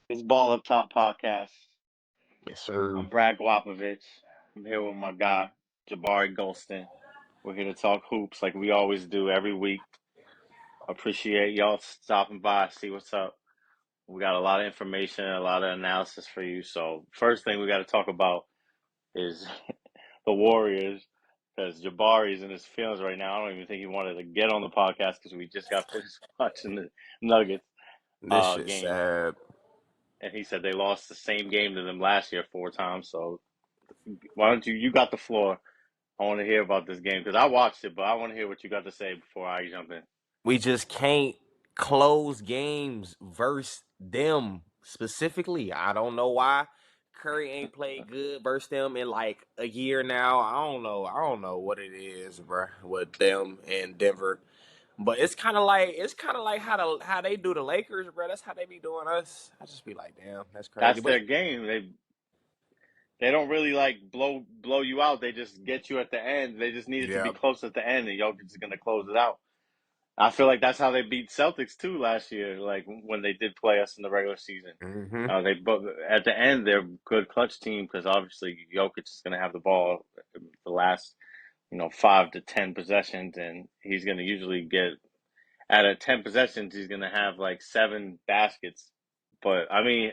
It's Ball Up Top Podcast. Yes, sir. I'm Brad Guapovich. I'm here with my guy, Jabari Golston. We're here to talk hoops like we always do every week. Appreciate y'all stopping by, see what's up. We got a lot of information, a lot of analysis for you. So, first thing we got to talk about is the Warriors because Jabari's in his feelings right now. I don't even think he wanted to get on the podcast because we just got finished watching the Nuggets This shit's game. sad. And he said they lost the same game to them last year 4 times. So why don't you got the floor. I want to hear about this game because I watched it, but I want to hear what you got to say before I jump in. We just can't close games versus them specifically. I don't know why. Curry ain't played good versus them in like a year now. I don't know. I don't know what it is, bro, with them and Denver. But it's kind of like how they do the Lakers, bro. That's how they be doing us. I just be like, damn, that's crazy. That's But their game. They don't really like blow you out. They just get you at the end. They just need it to yeah, be close at the end, and Jokic is going to close it out. I feel like that's how they beat Celtics too last year. Like when they did play us in the regular season. hmm They both at the end they're a good clutch team because obviously Jokic is going to have the ball the last 5 to 10 possessions, and he's going to usually get out of 10 possessions he's going to have like 7 baskets. But I mean,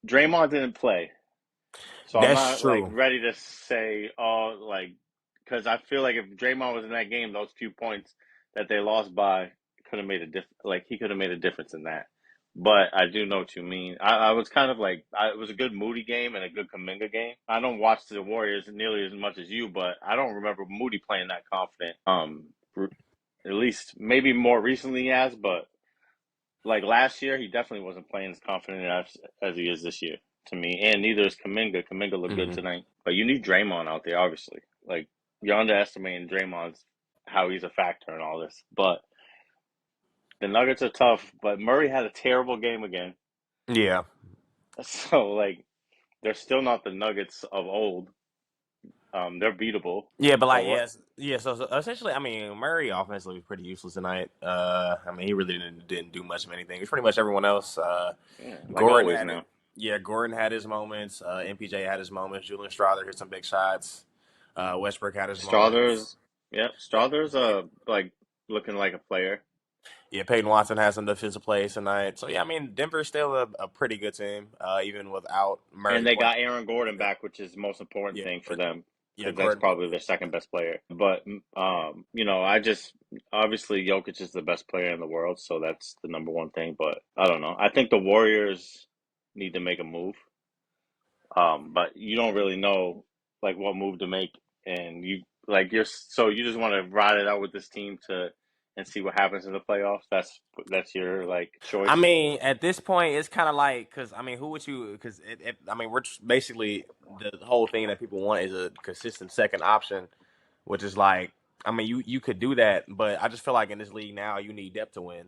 Draymond didn't play, so I'm that's not like true. ready to say because I feel like if Draymond was in that game, those few points that they lost by could have made a like he could have made a difference in that. But I do know what you mean. I was kind of like it was a good Moody game and a good Kaminga game. I don't watch the Warriors nearly as much as you, but I don't remember Moody playing that confident. At least maybe more recently he has, but like last year he definitely wasn't playing as confident as he is this year to me. And neither is Kaminga. Kaminga looked good hmm tonight, but you need Draymond out there, obviously. Like you're underestimating Draymond's how he's a factor in all this, but the Nuggets are tough, but Murray had a terrible game again. Yeah. So like they're still not the Nuggets of old. They're beatable, Yeah, but but like what? yes, yeah. So essentially, I mean, Murray offensively was pretty useless tonight. I mean, he really didn't do much of anything. It's pretty much everyone else. Yeah, like Gordon always had it. now. Yeah, Gordon had his moments. MPJ had his moments. Julian Strawther hit some big shots. Westbrook had his moments. Strother's, yeah, Pay, Strother's Pay, like looking like a player. yeah, Peyton Watson has some defensive plays tonight. So yeah, I mean, Denver's still a pretty good team, even without And Murray they playing. got Aaron Gordon back, which is the most important Yeah, thing for but them yeah, because that's Gordon. probably their second best player. But I just obviously Jokic is the best player in the world, so that's the number one thing. But I don't know. I think the Warriors need to make a move. But you don't really know like what move to make, and you just want to ride it out with this team to and see what happens in the playoffs. That's your like I choice. mean, at this point, it's kind of like because I mean, who would you? Because I mean, we're just basically the whole thing that people want is a consistent second option, which is like, I mean, you could do that, but I just feel like in this league now, you need depth to win.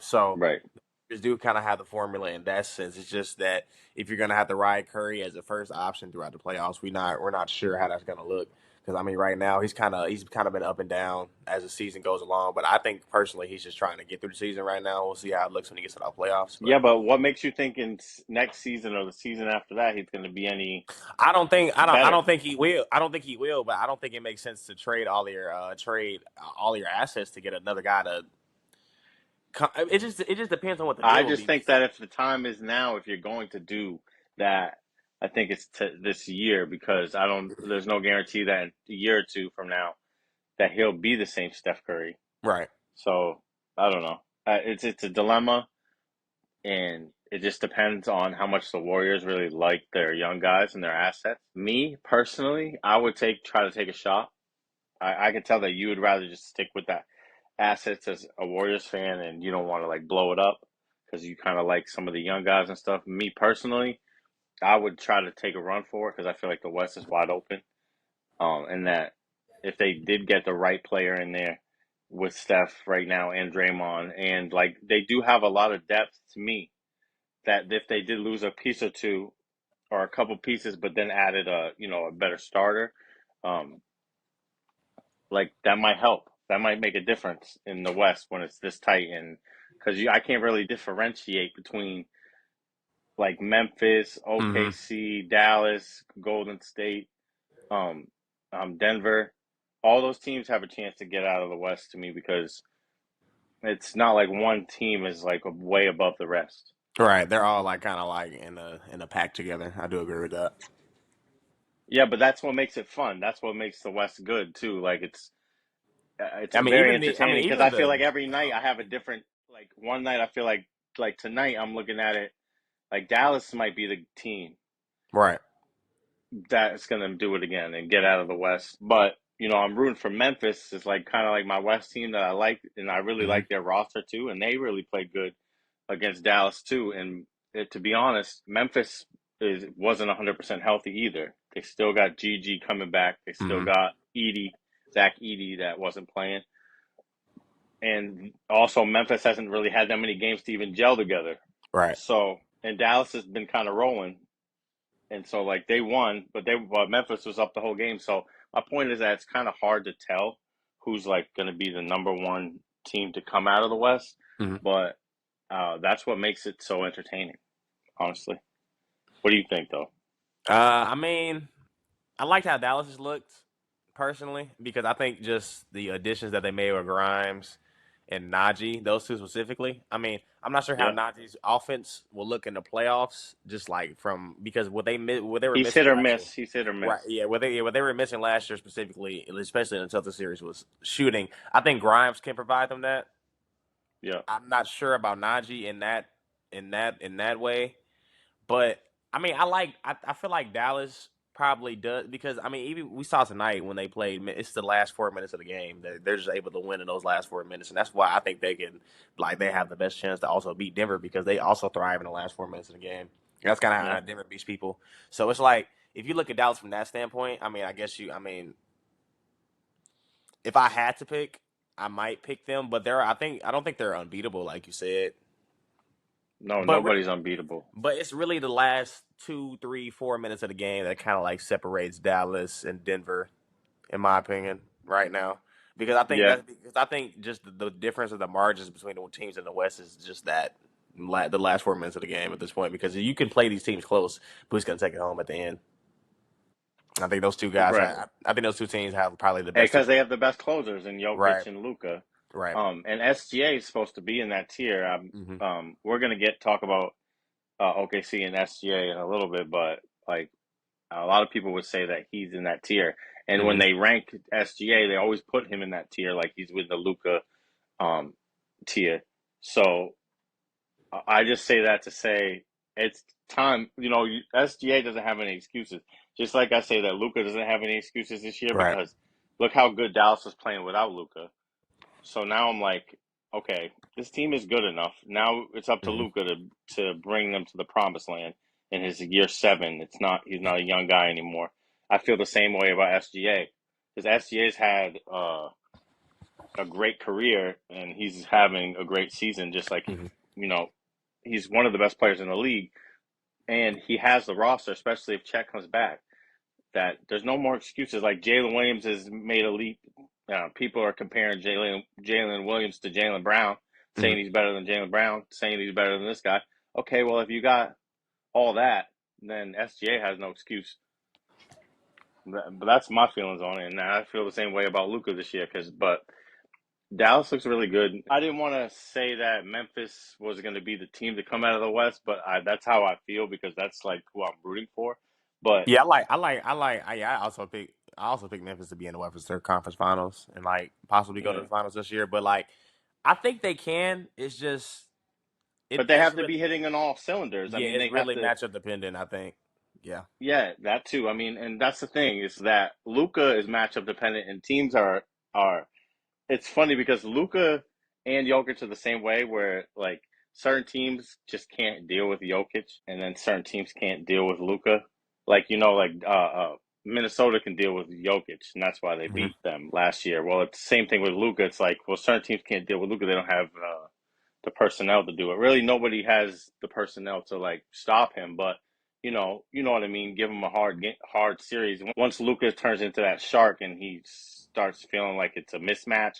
So Right. just do kind of have the formula in that sense. It's just that if you're gonna have to ride Curry as a first option throughout the playoffs, we're not sure how that's gonna look. Because I mean, right now he's kind of been up and down as the season goes along. But I think personally, he's just trying to get through the season right now. We'll see how it looks when he gets to the playoffs. Yeah, But but what makes you think in next season or the season after that he's going to be any I don't better? think he will. I don't think he will. But I don't think it makes sense to trade all your assets to get another guy to. It just depends on what the I deal will just be. think that if the time is now, if you're going to do that, I think it's this year because I don't. There's no guarantee that in a year or two from now that he'll be the same Steph Curry. Right. So I don't know. It's a dilemma, and it just depends on how much the Warriors really like their young guys and their assets. Me personally, I would try to take a shot. I could tell that you would rather just stick with that assets as a Warriors fan, and you don't want to like blow it up because you kind of like some of the young guys and stuff. Me personally, I would try to take a run for it because I feel like the West is wide open. And that if they did get the right player in there with Steph right now and Draymond, and like they do have a lot of depth to me, that if they did lose a piece or two or a couple pieces, but then added a better starter, um, like that might help. That might make a difference in the West when it's this tight, and because I can't really differentiate between like Memphis, Hmm. OKC, Dallas, Golden State, um, Denver. All those teams have a chance to get out of the West to me because it's not like one team is like way above the rest. Right. They're all like kind of like in a pack together. I do agree with that. Yeah, but that's what makes it fun. That's what makes the West good too. Like it's I mean, very even the I mean, entertaining because even I feel the like every night I have a different. Like one night I feel like tonight I'm looking at it like Dallas might be the team right. that's gonna do it again and get out of the West. But I'm rooting for Memphis. It's like kind of like my West team that I like, and I really Hmm. like their roster too, and they really played good against Dallas too. And to be honest, Memphis wasn't 100% healthy either. They still got GG coming back. They still Hmm. got Zach Edey that wasn't playing. And also, Memphis hasn't really had that many games to even gel together. Right. So, and Dallas has been kind of rolling. And so, like, they won, but Memphis was up the whole game. So, my point is that it's kind of hard to tell who's, like, going to be the number one team to come out of the West. Hmm. But that's what makes it so entertaining, honestly. What do you think, though? I mean, I liked how Dallas has looked personally because I think just the additions that they made with Grimes and Najee, those two specifically. I mean, I'm not sure how Yeah. Najee's offense will look in the playoffs, just like from because what they were He's missing hit or last year. miss. He's hit or Right, miss. yeah, what they were missing last year specifically, especially in the Celtics series, was shooting. I think Grimes can provide them that. Yeah. I'm not sure about Najee in that way. But I mean, I feel like Dallas probably does because I mean, even we saw tonight when they played. It's the last 4 minutes of the game. They're just able to win in those last 4 minutes, and that's why I think they have the best chance to also beat Denver because they also thrive in the last 4 minutes of the game. That's kind of Yeah. how Denver beats people. So it's like if you look at Dallas from that standpoint, I mean, I mean, if I had to pick, I might pick them, but I don't think they're unbeatable, like you said. No, But nobody's unbeatable. But it's really the last 2, 3, 4 minutes of the game that kind of like separates Dallas and Denver, in my opinion, right now. Yeah. Because I think just the difference of the margins between the teams in the West is just that the last 4 minutes of the game at this point. Because you can play these teams close, but who's going to take it home at the end? I think those two guys. Right. I think those two teams have probably the best two. Because they have the best closers in Right. Jokic and Luka. Right. And SGA is supposed to be in that tier. Hmm. We're gonna talk about OKC and SGA in a little bit, but like a lot of people would say that he's in that tier. And when Hmm. they rank SGA, they always put him in that tier, like he's with the Luka um, tier. So I just say that to say it's time. SGA doesn't have any excuses. Just like I say that Luka doesn't have any excuses this year Right. because look how good Dallas was playing without Luka. So now I'm like, okay, this team is good enough. Now it's up to Hmm. Luka to bring them to the promised land in his year 7. He's not a young guy anymore. I feel the same way about SGA because SGA's had a great career and he's having a great season. Just like Hmm. you know, he's one of the best players in the league, and he has the roster, especially if Chet comes back. That there's no more excuses. Like Jalen Williams has made a leap. People are comparing Jalen Williams to Jalen Brown, Hmm. saying he's better than Jalen Brown, saying he's better than this guy. Okay, well if you got all that, then SGA has no excuse. But that's my feelings on it, and I feel the same way about Luka this year. But Dallas looks really good. I didn't want to say that Memphis was going to be the team to come out of the West, but that's how I feel because that's like who I'm rooting for. But Yeah, I also pick Memphis to be in the Western Conference Finals and like possibly go to yeah. the finals this year. But like, I think they can. It's just But they it's have to really be hitting on all cylinders. I yeah, mean, it's they have really to. matchup dependent. I think. Yeah. Yeah, that too. I mean, and that's the thing is that Luca is matchup dependent, and teams are. It's funny because Luca and Jokic are the same way, where like certain teams just can't deal with Jokic, and then certain teams can't deal with Luca. Like Minnesota can deal with Jokic, and that's why they Hmm. beat them last year. Well, it's the same thing with Luca. It's like well, certain teams can't deal with Luca; they don't have the personnel to do it. Really, nobody has the personnel to like stop him. But you know what I mean. Give him a hard series. Once Lucas turns into that shark and he starts feeling like it's a mismatch,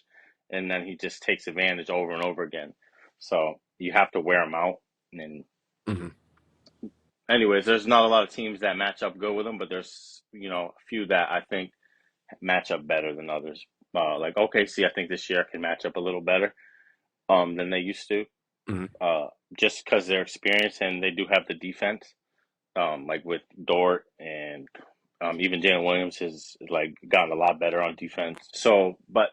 and then he just takes advantage over and over again. So you have to wear him out, and Hmm. anyways, there's not a lot of teams that match up good with them, but there's a few that I think match up better than others. Like OKC, I think this year can match up a little better than they used to. Hmm. Just because they're experienced and they do have the defense. Like with Dort and even Jalen Williams has like gotten a lot better on defense. So, but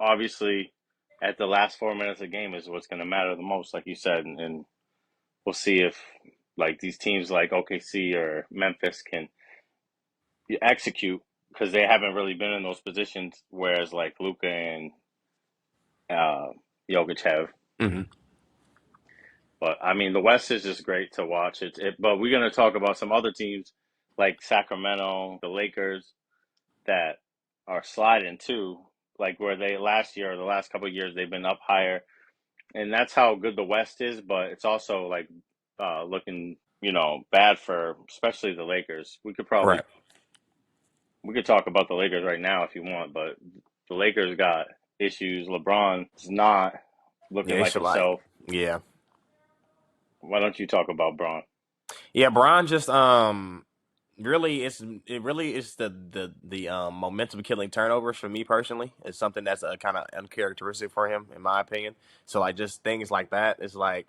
obviously, at the last 4 minutes of the game is what's going to matter the most, like you said, and we'll see if like these teams like OKC or Memphis can execute because they haven't really been in those positions, whereas like Luka and uh, Jokic have. Hmm. But I mean, the West is just great to watch. But we're going to talk about some other teams like Sacramento, the Lakers, that are sliding too. Like where they last year or the last couple of years they've been up higher, and that's how good the West is. But it's also like looking, bad for especially the Lakers. Right. We could talk about the Lakers right now if you want, but the Lakers got issues. LeBron's not looking Yeah, it's like like, himself. yeah. Why don't you talk about Bron? Yeah, Brian just really it really is the momentum killing turnovers for me personally. It's something that's kind of uncharacteristic for him in my opinion. So like just things like that is like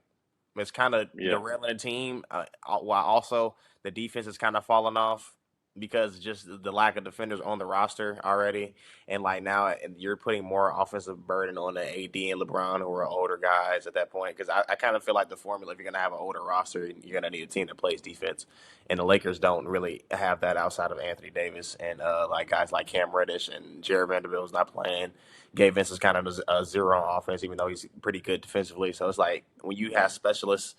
it's kind of Yeah, derailing the team, while also the defense is kind of falling off because just the lack of defenders on the roster already, and like now you're putting more offensive burden on the AD and LeBron, who are older guys at that point. Because I kind of feel like the formula, if you're gonna have an older roster, you're gonna need a team that plays defense, and the Lakers don't really have that outside of Anthony Davis and like guys like Cam Reddish and Jared Vanderbilt's not playing. Gabe Vince is kind of a zero on offense, even though he's pretty good defensively. So it's like when you have specialists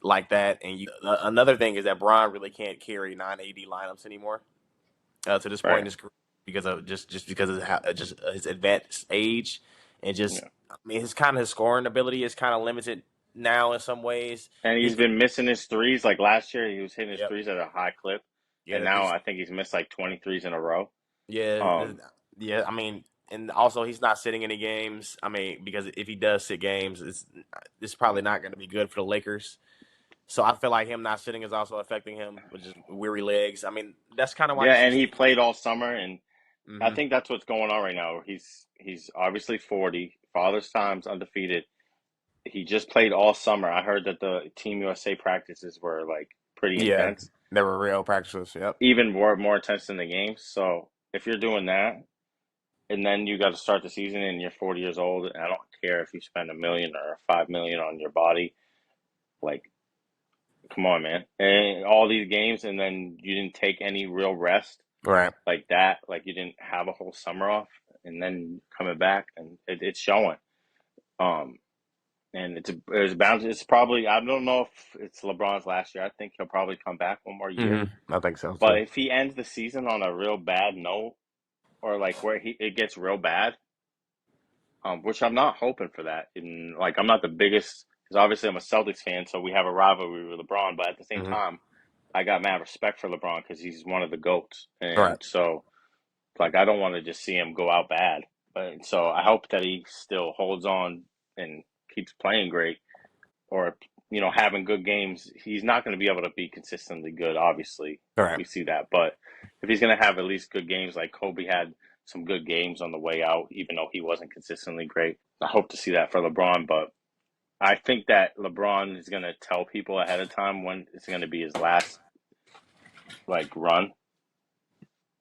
like that, and another thing is that Bron really can't carry non-AD lineups anymore to this point in right. his career because of just because of his advanced age and just Yeah, I mean his scoring ability is kind of limited now in some ways. and He he's can been missing his threes. Like last year, he was hitting his yep threes at a high clip, yeah and that now this I think he's missed like 23s in a row. yeah Um, yeah I mean and also he's not sitting any games. I mean because if he does sit games, it's probably not going to be good for the Lakers. So I feel like him not sitting is also affecting him with just weary legs. I mean, that's kind of why yeah, you see and he Steve. played all summer, and I Hmm. think that's what's going on right now. He's obviously 40, father's time's undefeated. He just played all summer. I heard that the Team USA practices were like pretty Yeah, intense, they were real practices. Yep. even more intense than the games. So if you're doing that, and then you got to start the season, and you're 40 years old, and I don't care if you spend 1 million or 5 million on your body, like come on, man, and all these games, and then you didn't take any real rest Right. like that, like you didn't have a whole summer off, and then coming back, and it's showing. Um, and it's bound. It's probably I don't know if it's LeBron's last year. I think he'll probably come back one more year. Hmm. I think so But too. if he ends the season on a real bad note, or like where it gets real bad, which I'm not hoping for that. And like I'm not the biggest because obviously I'm a Celtics fan, so we have a rivalry with LeBron. But at the same Hmm. time, I got mad respect for LeBron because he's one of the goats, and Right. so like I don't want to just see him go out bad. But so I hope that he still holds on and keeps playing great, or having good games. He's not going to be able to be consistently good. Obviously, Right. we see that. But if he's going to have at least good games, like Kobe had some good games on the way out, even though he wasn't consistently great. I hope to see that for LeBron, but I think that LeBron is going to tell people ahead of time when it's going to be his last like run,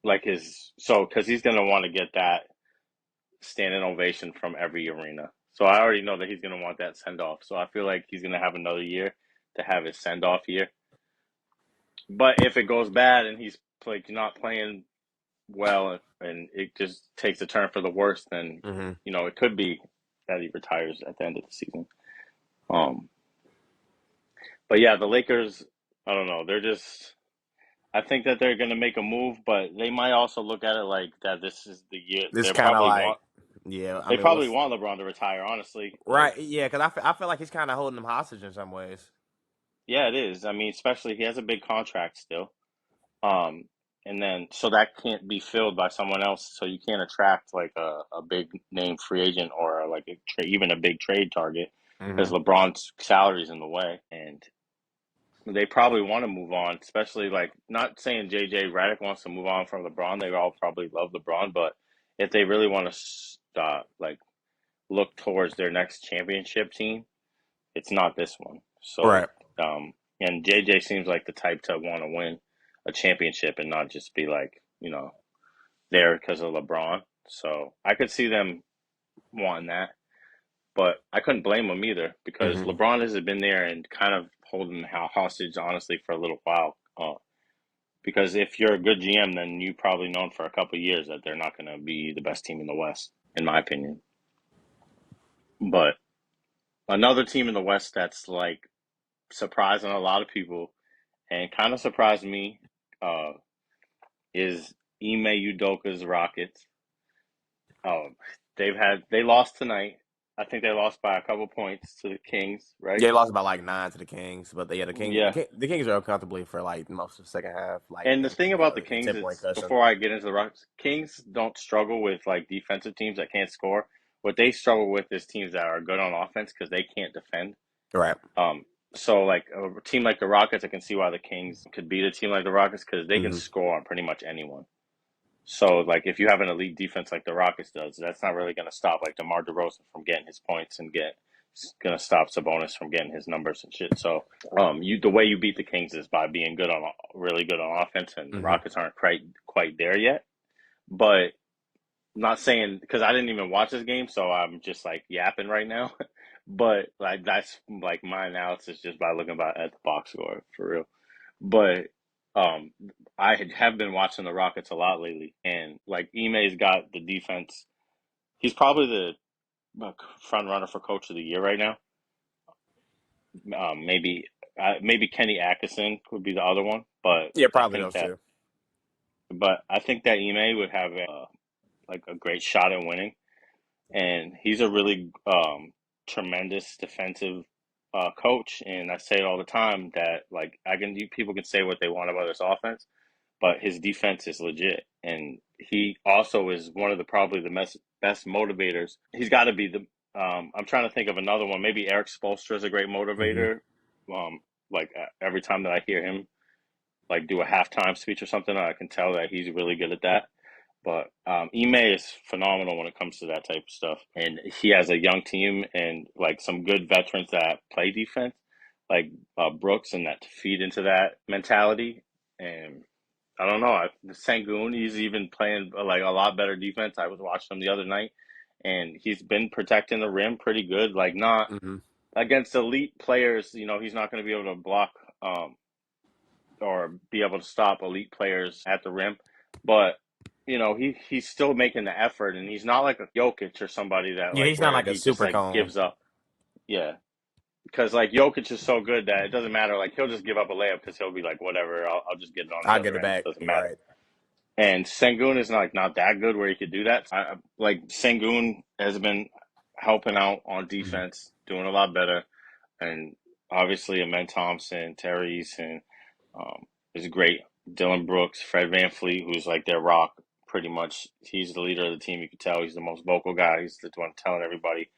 like his because he's going to want to get that standing ovation from every arena. So I already know that he's going to want that send off. So I feel like he's going to have another year to have his send off year. But if it goes bad and he's like not playing well and it just takes a turn for the worse, then Hmm. it could be that he retires at the end of the season. Um, but yeah, the Lakers, I don't know. They're just. I think that they're going to make a move, but they might also look at it like that. This is the year It's kind of like yeah. I They mean, probably what's want LeBron to retire. Honestly, like right? Yeah, because I feel like he's kind of holding them hostage in some ways. yeah, it is. I mean, especially he has a big contract still. Um, and then so that can't be filled by someone else. So you can't attract like a big name free agent or like even a big trade target because Hmm. LeBron's salary's in the way. And they probably want to move on, especially like not saying JJ Redick wants to move on from LeBron. They all probably love LeBron, but if they really want to like look towards their next championship team, it's not this one. So, Right. and JJ seems like the type to want to win a championship and not just be like, there because of LeBron. So I could see them wanting that, but I couldn't blame them either because Hmm. LeBron has been there and kind of holding hostage, honestly, for a little while. Because if you're a good GM, then you probably known for a couple of years that they're not going to be the best team in the West, in my opinion. But another team in the West that's like surprising a lot of people and kind of surprised me uh, is Ime Udoka's Rockets. Um, they lost tonight. I think they lost by a couple points to the Kings, right? Yeah, they lost by like 9 to the Kings, but yeah, Yeah. The Kings are up comfortably for like most of the second half, like And the thing about the a Kings 10 point is, cushion. before I get into the Rockets, Kings don't struggle with like defensive teams that can't score. What they struggle with is teams that are good on offense because they can't defend. Right. Um, so like a team like the Rockets, I can see why the Kings could beat a team like the Rockets because they can Hmm. score on pretty much anyone. So like if you have an elite defense like the Rockets does, that's not really going to stop like DeMar DeRozan from getting his points and it's going to stop Sabonis from getting his numbers and shit. So you the way you beat the Kings is by being really good on offense, and the Hmm. Rockets aren't quite there yet. But not saying because I didn't even watch this game, so I'm just like yapping right now. But like that's like my analysis just by looking at the box score for real. But um, have been watching the Rockets a lot lately, and like Ime's got the defense. He's probably the front runner for Coach of the Year right now. Maybe Kenny Atkinson could be the other one, but Yeah, I probably think those that two. Ime would have like a great shot at winning, and he's a really tremendous defensive coach. And I say it all the time that like people can say what they want about his offense, but his defense is legit. And he also is one of the probably the best motivators. He's got to be the. I'm trying to think of another one. Maybe Eric Spoelstra is a great Hmm. motivator. Like every time that I hear him like do a halftime speech or something, I can tell that he's really good at that. But Ime is phenomenal when it comes to that type of stuff, and he has a young team and like some good veterans that play defense, like Brooks, and that feed into that mentality. And I don't know. Sangoon, he's even playing like a lot better defense. I was watching him the other night, and he's been protecting the rim pretty good. Like not Hmm. against elite players, he's not going to be able to block or be able to stop elite players at the rim, but he's still making the effort, and he's not like a Jokic or somebody that Yeah, like he's not where like a he just super like cone. gives up. Yeah, because like Jokic is so good that it doesn't matter. Like he'll just give up a layup because he'll be like, whatever, I'll just get it on the I'll get other it end. back. Doesn't You're matter. right. And Sengun is not that good where he could do that. Like Sengun has been helping out on Hmm. defense, doing a lot better, and obviously Amen Thompson, Tyrese, and um, is great. Dylan Brooks, Fred VanVleet, who's like their rock, pretty much. He's the leader of the team. You can tell he's the most vocal guy. He's the one telling everybody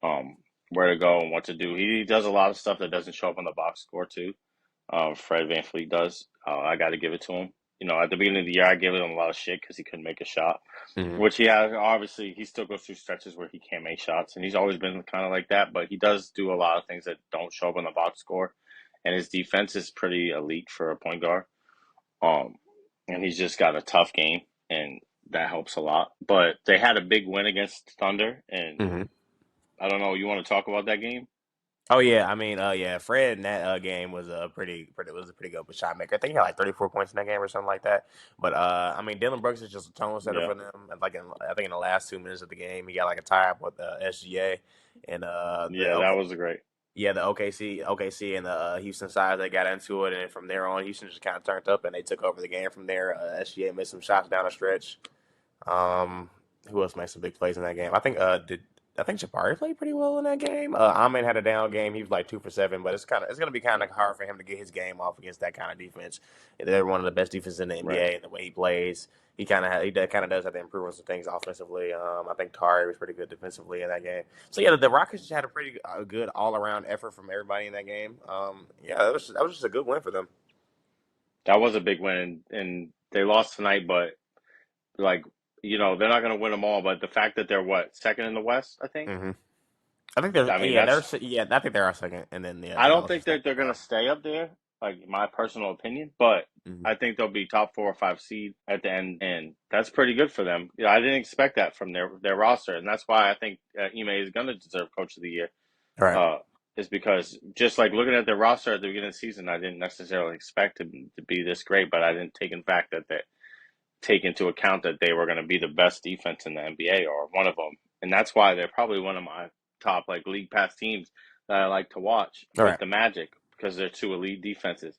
um, where to go and what to do. He does a lot of stuff that doesn't show up on the box score too. Fred VanVleet does. I got to give it to him. At the beginning of the year, I gave him a lot of shit because he couldn't make a shot, Hmm. which he has. Obviously, he still goes through stretches where he can't make shots, and he's always been kind of like that. But he does do a lot of things that don't show up on the box score, and his defense is pretty elite for a point guard. Um, and he's just got a tough game, and that helps a lot. But they had a big win against Thunder, and Hmm. I don't know. You want to talk about that game? Oh yeah, I mean, yeah, Fred in that game was a pretty good shot maker. I think he had like 34 points in that game or something like that. But I mean, Dylan Brooks is just a tone setter Yeah, for them. And like I think in the last 2 minutes of the game, he got like a tie up with SGA and the yeah, that was great. the OKC and the Houston side. They got into it, and from there on, Houston just kind of turned up and they took over the game from there. SGA made some shots down the stretch. Um, who else made some big plays in that game? I think I think Jabari played pretty well in that game. Amin had a down game. He was like 2 for 7, but it's gonna be kind of hard for him to get his game off against that kind of defense. They're one of the best defenses in the Right. NBA, and the way he plays, he kind of does have to improve on some things offensively. I think Tari was pretty good defensively in that game. So yeah, the Rockets just had a pretty good all around effort from everybody in that game. Yeah, that was just a good win for them. That was a big win, and they lost tonight, but like they're not going to win them all. But the fact that they're what second in the West, I think. Hmm I think there's I mean, yeah, that's. I think they're our second, and then yeah, I don't Dallas is think not that they're far going to off. stay up there, like my personal opinion. But Hmm I think they'll be top 4 or 5 seed at the end, and that's pretty good for them. I didn't expect that from their roster, and that's why I think Ime is going to deserve Coach of the Year. All right. Uh, is because just like looking at their roster at the beginning of the season, I didn't necessarily expect to be this great, but I didn't take in fact that take into account that they were going to be the best defense in the NBA or one of them, and that's why they're probably one of my top like league pass teams that I like to watch All with right. the Magic because they're two elite defenses,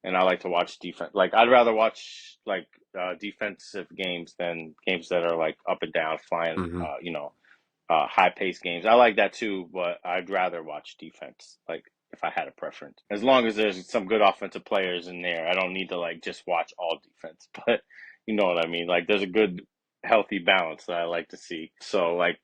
and I like to watch defense. Like I'd rather watch like defensive games than games that are like up and down, flying, hmm high paced games. I like that too, but I'd rather watch defense. Like if I had a preference, as long as there's some good offensive players in there, I don't need to like just watch all defense. But you know what I mean. Like there's a good, healthy balance that I like to see. So like,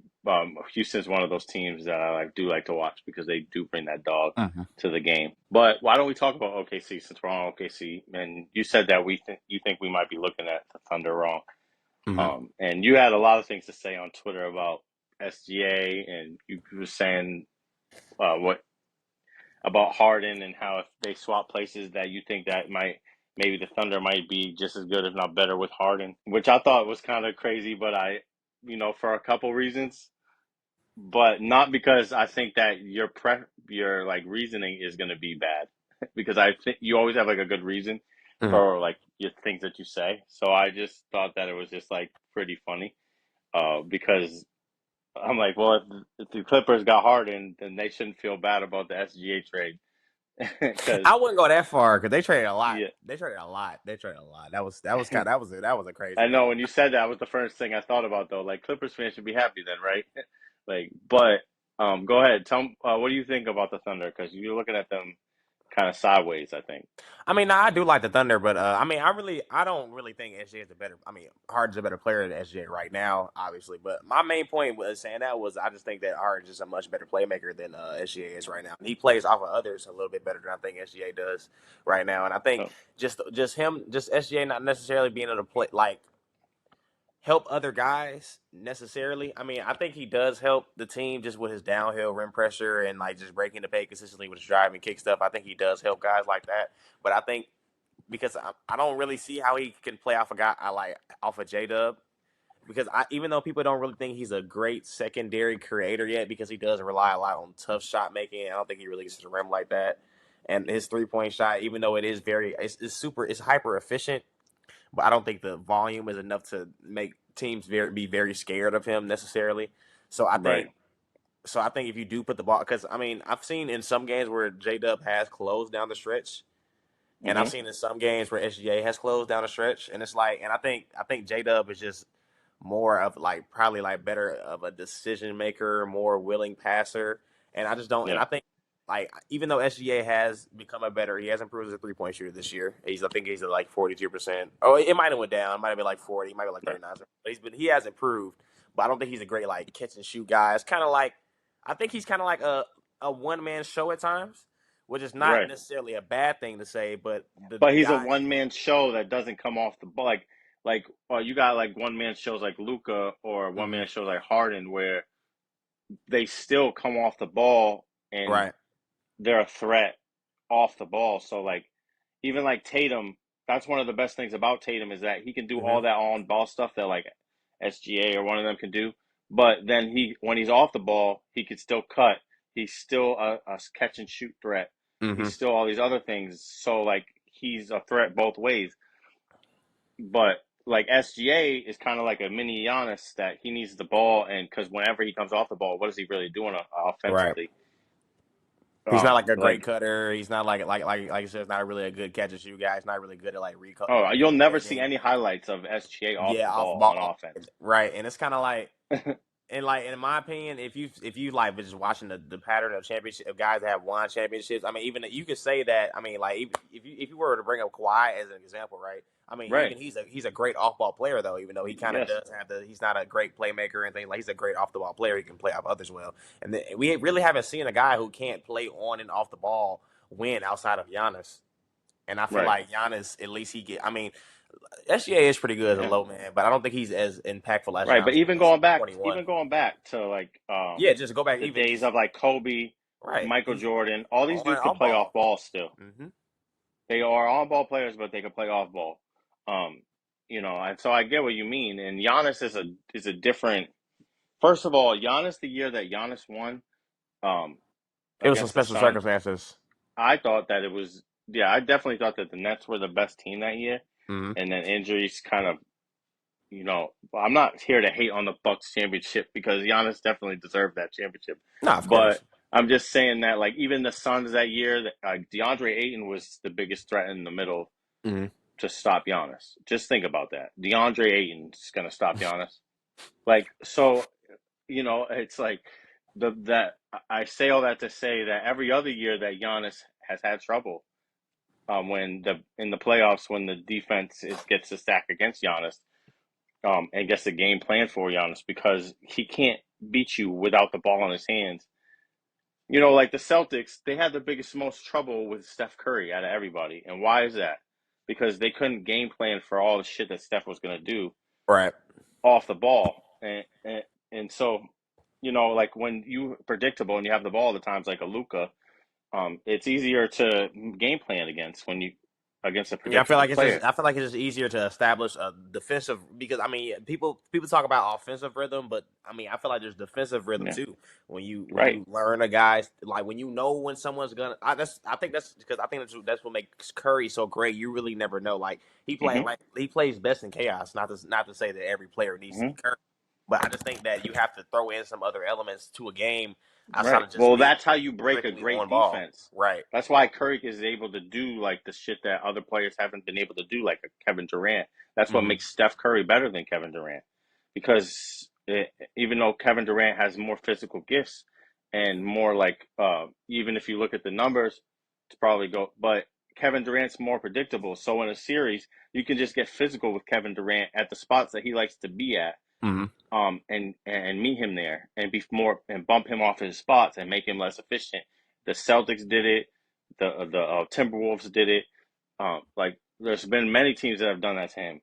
Houston's one of those teams that I do like to watch because they do bring that dog hmm to the game. But why don't we talk about OKC since we're on OKC? And you said that you think we might be looking at the Thunder wrong. hmm And you had a lot of things to say on Twitter about SGA, and you were saying what about Harden and how if they swap places that you think that might maybe the Thunder might be just as good if not better with Harden, which I thought was kind of crazy, but for a couple reasons, but not because I think that your like reasoning is going to be bad, because I think you always have like a good reason hmm for like your things that you say. So I just thought that it was just like pretty funny, because I'm like, well, if the Clippers got Harden, then they shouldn't feel bad about the SGA trade because I wouldn't go that far because they traded a lot. yeah, They traded a lot. They traded a lot. That was a crazy I know move. when you said that was the first thing I thought about though. Like Clippers fans should be happy then, right? Like, but go ahead, tell me, what do you think about the Thunder? Because you're looking at them kind of sideways, I think. I mean, I do like the Thunder, but I mean, I don't really think SGA is a better. I mean, Harden's a better player than SGA right now, obviously. But my main point was saying that was I just think that Harden's just a much better playmaker than SGA is right now. He plays off of others a little bit better than I think SGA does right now, and I think Oh, just SGA not necessarily being able to play like help other guys necessarily. I mean, I think he does help the team just with his downhill rim pressure and like just breaking the paint consistently with his drive and kick stuff. I think he does help guys like that. But I think because I don't really see how he can play off a guy I like off of J Dub. Because even though people don't really think he's a great secondary creator yet, because he does rely a lot on tough shot making, I don't think he really gets to the rim like that. And his 3 point shot, even though it is it's hyper efficient, but I don't think the volume is enough to make teams be very scared of him necessarily. So I right. think I think if you do put the ball, because I mean I've seen in some games where J Dub has closed down the stretch, and I've Mm-hmm. seen in some games where SGA has closed down a stretch, and it's like, and I think J Dub is just more of like probably like better of a decision maker, more willing passer, and I just don't. And Yeah. I think like even though SGA has become he has improved as a 3 point shooter this year. I think he's at like 42%. Oh, it might have went down. It might have been like 40. It might be like Right. 39. But he has improved, but I don't think he's a great like catch and shoot guy. It's kind of like I think he's kind of like a one man show at times, which is not Right. necessarily a bad thing to say, but the But he's a guy. one man show that doesn't come off the ball. Like, you got like one man shows like Luka or one Mhm, man shows like Harden where they still come off the ball and right. they're a threat off the ball. So like even like Tatum, that's one of the best things about Tatum is that he can do hmm all that on ball stuff that like SGA or one of them can do. But then when he's off the ball, he can still cut. He's still a catch and shoot threat. He's hmm still all these other things. So like he's a threat both ways. But like SGA is kind of like a mini Giannis that he needs the ball, and because whenever he comes off the ball, what is he really doing Right. offensively? He's not like a great Like cutter. He's not like you said, not really a good catch and shoot guy. He's not really good at like you'll never see recutting. any highlights of SGA off Yeah, the off ball on ball. offense. Right, and it's kind of like And like in my opinion, if you like just watching the pattern of championship of guys that have won championships, I mean, even you could say that. I mean, like even if you were to bring up Kawhi as an example, right? I mean, Right. even he's a great off ball player though. Even though he kind of Yes. does have he's not a great playmaker or anything. Like he's a great off the ball player. He can play off others well. And we really haven't seen a guy who can't play on and off the ball win outside of Giannis. And I feel Right. like Giannis, at least he get. I mean, SGA is pretty good as a Yeah. low man, but I don't think he's as impactful as Right. But Giannis was. 21. even going back to like Yeah, just go back the even days just of like Kobe, right. Michael He's Jordan, all these on and dudes could off play off ball. ball still. Mm-hmm. They are on ball players, but they can play off ball. Um, and so I get what you mean. And Giannis is a different. First of all, Giannis, the year that Giannis won um, It was some against the special Suns, circumstances. I thought that it was. Yeah, I definitely thought that the Nets were the best team that year, Mm-hmm. and then injuries kind of. I'm not here to hate on the Bucks championship because Giannis definitely deserved that championship, No, of but. course. I'm just saying that, like, even the Suns that year, DeAndre Ayton was the biggest threat in the middle Mm-hmm. to stop Giannis. Just think about that. DeAndre Ayton's gonna stop Giannis. Like so, it's like the that I say all that to say that every other year that Giannis has had trouble, when the in the playoffs when the defense gets to stack against Giannis, and gets a game plan for Giannis because he can't beat you without the ball in his hands. Like the Celtics, they had the biggest, most trouble with Steph Curry out of everybody. And why is that? Because they couldn't game plan for all the shit that Steph was going to do Right. off the ball. And so, like when you predictable and you have the ball all the times, like a Luka, it's easier to game plan against a Yeah, I feel predictable like it's just player. I feel like it's just easier to establish a defensive because I mean people talk about offensive rhythm, but I mean I feel like there's defensive rhythm Yeah, too. When right. you learn a guy's like when you know when someone's gonna I think that's because I think that's what makes Curry so great. You really never know. Like Hmm. he plays best in chaos. Not to say that every player needs to Hmm. be Curry, but I just think that you have to throw in some other elements to a game outside Right. of just Well, being that's how you break a strictly great on ball. defense. Right. That's why Curry is able to do like the shit that other players haven't been able to do, like a Kevin Durant. That's what Mm-hmm. makes Steph Curry better than Kevin Durant, because even though Kevin Durant has more physical gifts and more like, even if you look at the numbers, it's probably go, but Kevin Durant's more predictable. So in a series, you can just get physical with Kevin Durant at the spots that he likes to be at, Mm-hmm. and meet him there and be more and bump him off his spots and make him less efficient. The Celtics did it. The Timberwolves did it. Like there's been many teams that have done that to him.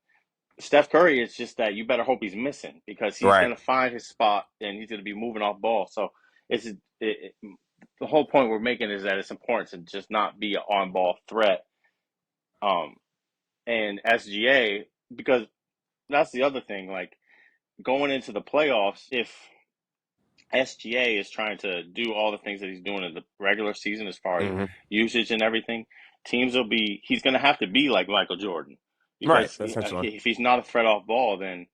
Steph Curry, it's just that you better hope he's missing because he's Right. gonna find his spot and he's gonna be moving off ball. So the whole point we're making is that it's important to just not be an on ball threat. Um, and SGA, because that's the other thing. Like going into the playoffs, if SGA is trying to do all the things that he's doing in the regular season as far as Mm-hmm. usage and everything, he's going to have to be like Michael Jordan Right. because Essentially. if he's not a threat off ball, then,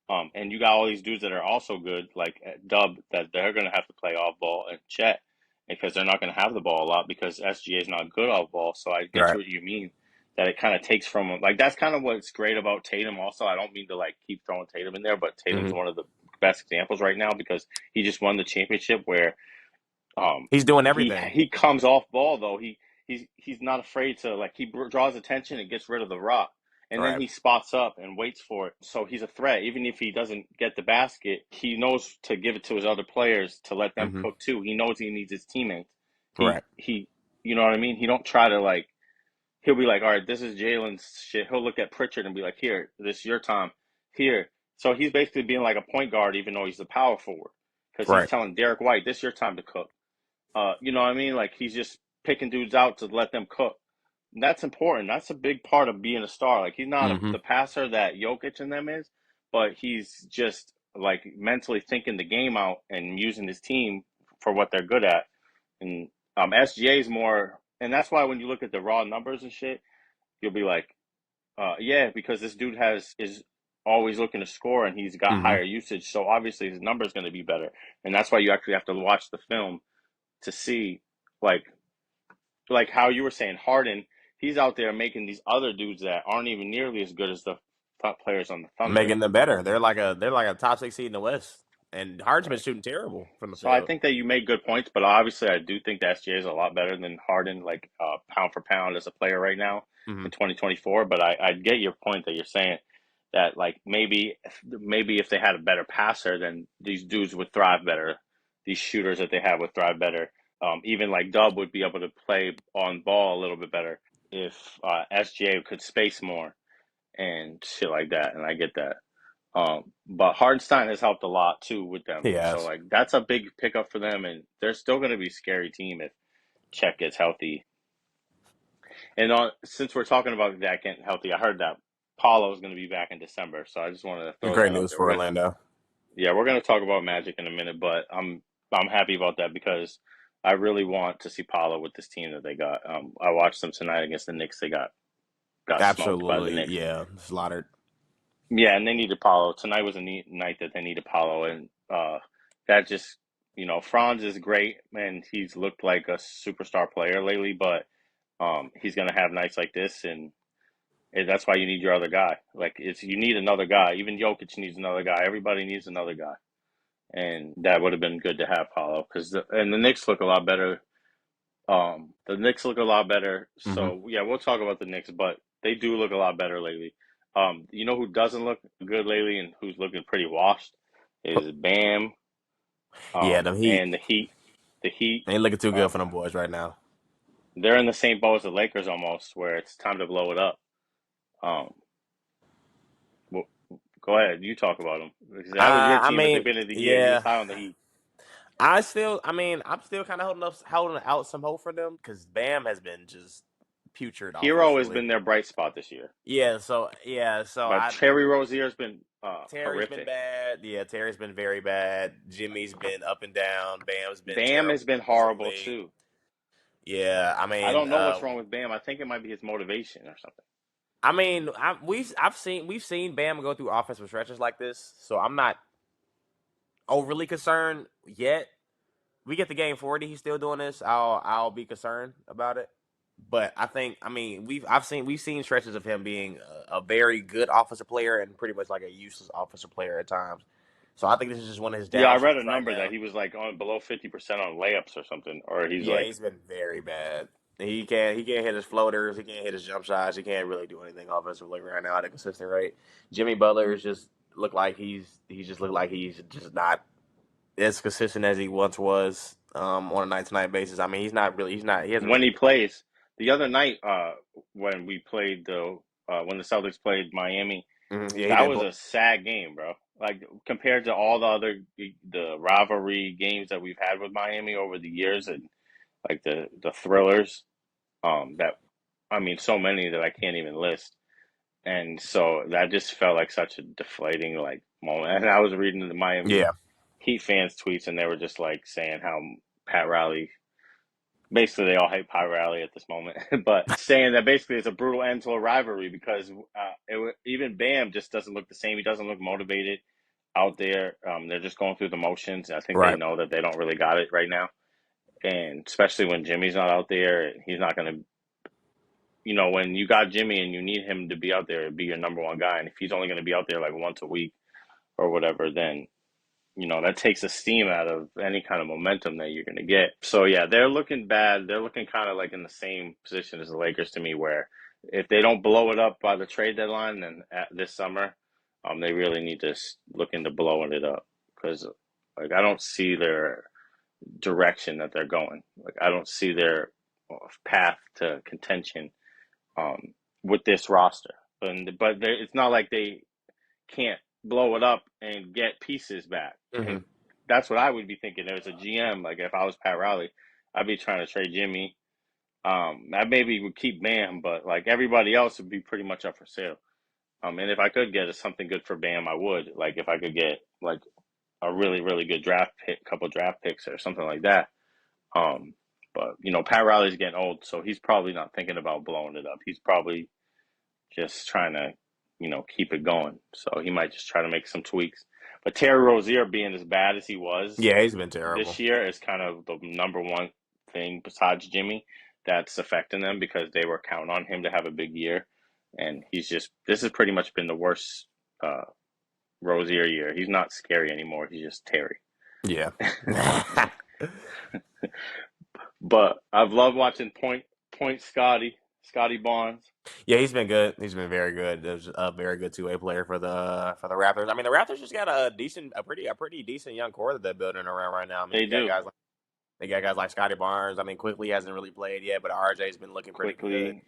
and you got all these dudes that are also good, like Dub, that they're going to have to play off ball, and Chet, because they're not going to have the ball a lot because SGA is not good off ball. So I get Right. you what you mean. That it kind of takes from him. Like that's kind of what's great about Tatum. Also, I don't mean to like keep throwing Tatum in there, but Tatum's Mm-hmm. one of the best examples right now because he just won the championship where He's doing he everything. he comes off ball though. He's not afraid to like draws attention and gets rid of the rock. And then Right. he spots up and waits for it. So he's a threat. Even if he doesn't get the basket, he knows to give it to his other players to let them Mm-hmm. cook too. He knows he needs his teammates. Right. He you know what I mean? He don't try to like he'll be like, all right, this is Jalen's shit. He'll look at Pritchard and be like, here, this is your time. Here. So he's basically being like a point guard, even though he's the power forward. Because he's Right. telling Derek White, this is your time to cook. You know what I mean? Like he's just picking dudes out to let them cook. And that's important. That's a big part of being a star. Like he's not Mm-hmm. the passer that Jokic and them is, but he's just like mentally thinking the game out and using his team for what they're good at. And SGA is more, and that's why when you look at the raw numbers and shit, you'll be like, yeah, because this dude is always looking to score and he's got Mm-hmm. higher usage, so obviously his number is going to be better, and that's why you actually have to watch the film to see, like, how you were saying, Harden, he's out there making these other dudes that aren't even nearly as good as the top players on the Thunder. Making them better. They're like a top 6 seed in the West. and Harden's been Right. shooting terrible from the So I field. think that you make good points, but obviously I do think the SGA is a lot better than Harden, like pound for pound as a player right now Hmm. in 2024. But I get your point that you're saying that like maybe if they had a better passer, then these dudes would thrive better. These shooters that they have would thrive better. Even like Dub would be able to play on ball a little bit better if SGA could space more and shit like that. And I get that. But Hardenstein has helped a lot too with them. So Yes, like that's a big pickup for them, and they're still going to be a scary team if Chet gets healthy. And since we're talking about that getting healthy, I heard that Paulo is going to be back in December. So I just wanted to throw great that out news there. for Orlando. We're gonna talk about Magic in a minute, but I'm happy about that because I really want to see Paulo with this team that they got. I watched them tonight against the Knicks. They got smoked by the Absolutely, Knicks. yeah, slaughtered. Yeah, and they needed Paulo. Tonight was a neat night that they needed Paulo, and that just Franz is great, and he's looked like a superstar player lately. But he's gonna have nights like this, and that's why you need your other guy. Like you need another guy. Even Jokic needs another guy. Everybody needs another guy, and that would have been good to have Paulo because the Knicks look a lot better. The Knicks look a lot better. Hmm. So yeah, we'll talk about the Knicks, but they do look a lot better lately. You know who doesn't look good lately and who's looking pretty washed is Bam. Yeah, them Heat And the Heat. The Heat. ain't looking too good Um, for them boys right now. they're in the same boat as the Lakers almost, where it's time to blow it up. Um, well, go ahead, you talk about them because that was your I team at the mean, beginning of the year. You was yeah, high on the Heat. I'm still kind of holding out some hope for them because Bam has been just putrid Hero has offensively. been their bright spot this year, Yeah, so but I Terry Rozier's been Terry's been horrific. bad. Yeah, Terry's been very bad. Jimmy's been up and down. Bam's been Bam has terrible been horrible defensively. too. Yeah, I don't know what's wrong with Bam. I think it might be his motivation or something. we've seen Bam go through offensive stretches like this, so I'm not overly concerned yet. We get the game 40, he's still doing this. I'll be concerned about it. But we've seen stretches of him being a very good offensive player and pretty much like a useless offensive player at times. So I think this is just one of his Yeah, I down read a stretches right number now. that he was like on below 50% on layups or something, or he's Yeah, like he's been very bad. He can't hit his floaters. He can't hit his jump shots. He can't really do anything offensively right now at a consistent rate. Jimmy Butler is just look like he's just not as consistent as he once was on a night to night basis. I mean, he hasn't when really he been playing. plays. The other night, when we played when the Celtics played Miami, Mm-hmm. Yeah, he that didn't was play. a sad game, bro. Like compared to all the other the rivalry games that we've had with Miami over the years, and like the thrillers, that I mean, so many that I can't even list. And so that just felt like such a deflating like moment. And I was reading the Miami Yeah, Heat fans tweets, and they were just like saying how Pat Riley, basically they all hate Pat Riley at this moment, but saying that basically it's a brutal end to a rivalry because even Bam just doesn't look the same. He doesn't look motivated out there. They're just going through the motions. I think they right. know that they don't really got it right now, and especially when Jimmy's not out there, he's not going to. When you got Jimmy and you need him to be out there, be your number one guy, and if he's only going to be out there like once a week or whatever, then that takes the steam out of any kind of momentum that you're going to get. So yeah, they're looking bad. They're looking kind of like in the same position as the Lakers to me, where if they don't blow it up by the trade deadline, then this summer, they really need to look into blowing it up because like I don't see their direction that they're going. Like I don't see their path to contention with this roster. But it's not like they can't blow it up and get pieces back. Hmm. And that's what I would be thinking as a GM. Like if I was Pat Riley, I'd be trying to trade Jimmy. I maybe would keep Bam, but like everybody else would be pretty much up for sale. And if I could get something good for Bam, I would. Like if I could get like a really really good draft pick, couple draft picks or something like that. Um, but Pat Riley's getting old, so he's probably not thinking about blowing it up. He's probably just trying to, keep it going. So he might just try to make some tweaks. But Terry Rozier being as bad as he was Yeah, he's been terrible. this year is kind of the number one thing besides Jimmy that's affecting them because they were counting on him to have a big year. And this has pretty much been the worst Rosier year. He's not scary anymore. He's just Terry. Yeah. But I've loved watching Scotty Barnes. Yeah, he's been good. He's been very good. There's a very good two-way player for the Raptors. I mean, the Raptors just got a pretty decent young core that they're building around right now. I mean, They do. they got guys like Scotty Barnes. I mean, quickly hasn't really played yet, but RJ's been looking pretty good. Quickly,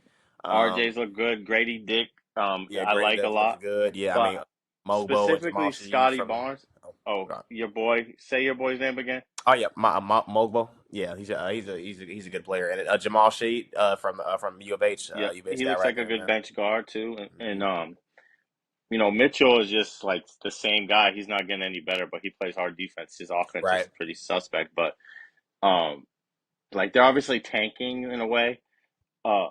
Um, RJ's look good. Grady Dick, yeah, I Grady like a Dick looks lot. good. Yeah, I But mean, Mogbo and Jamal specifically Sheed Scotty from. Barnes. Oh, Oh, God. your boy. Say your boy's name again. Oh yeah, Mogbo. Yeah, he's a good player, and Jamal Sheed from U of H, Yeah, U of H he guy looks right like a there, good man. bench guard too. And Hmm. Mitchell is just like the same guy. He's not getting any better, but he plays hard defense. His offense Right. is pretty suspect, but um, like they're obviously tanking in a way. Uh,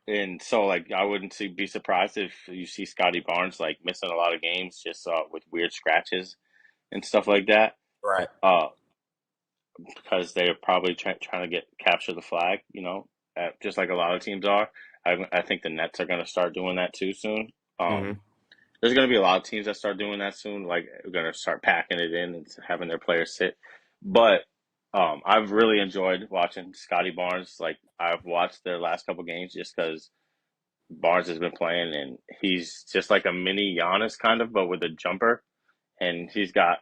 and so like I wouldn't be surprised if you see Scotty Barnes like missing a lot of games just with weird scratches and stuff like that. Right. Uh, because they're probably trying to capture the flag. Just like a lot of teams are. I think the Nets are going to start doing that too soon. Hmm. There's going to be a lot of teams that start doing that soon. Like we're going to start packing it in and having their players sit. But I've really enjoyed watching Scotty Barnes. Like I've watched their last couple games just because Barnes has been playing, and he's just like a mini Giannis kind of, but with a jumper. And he's got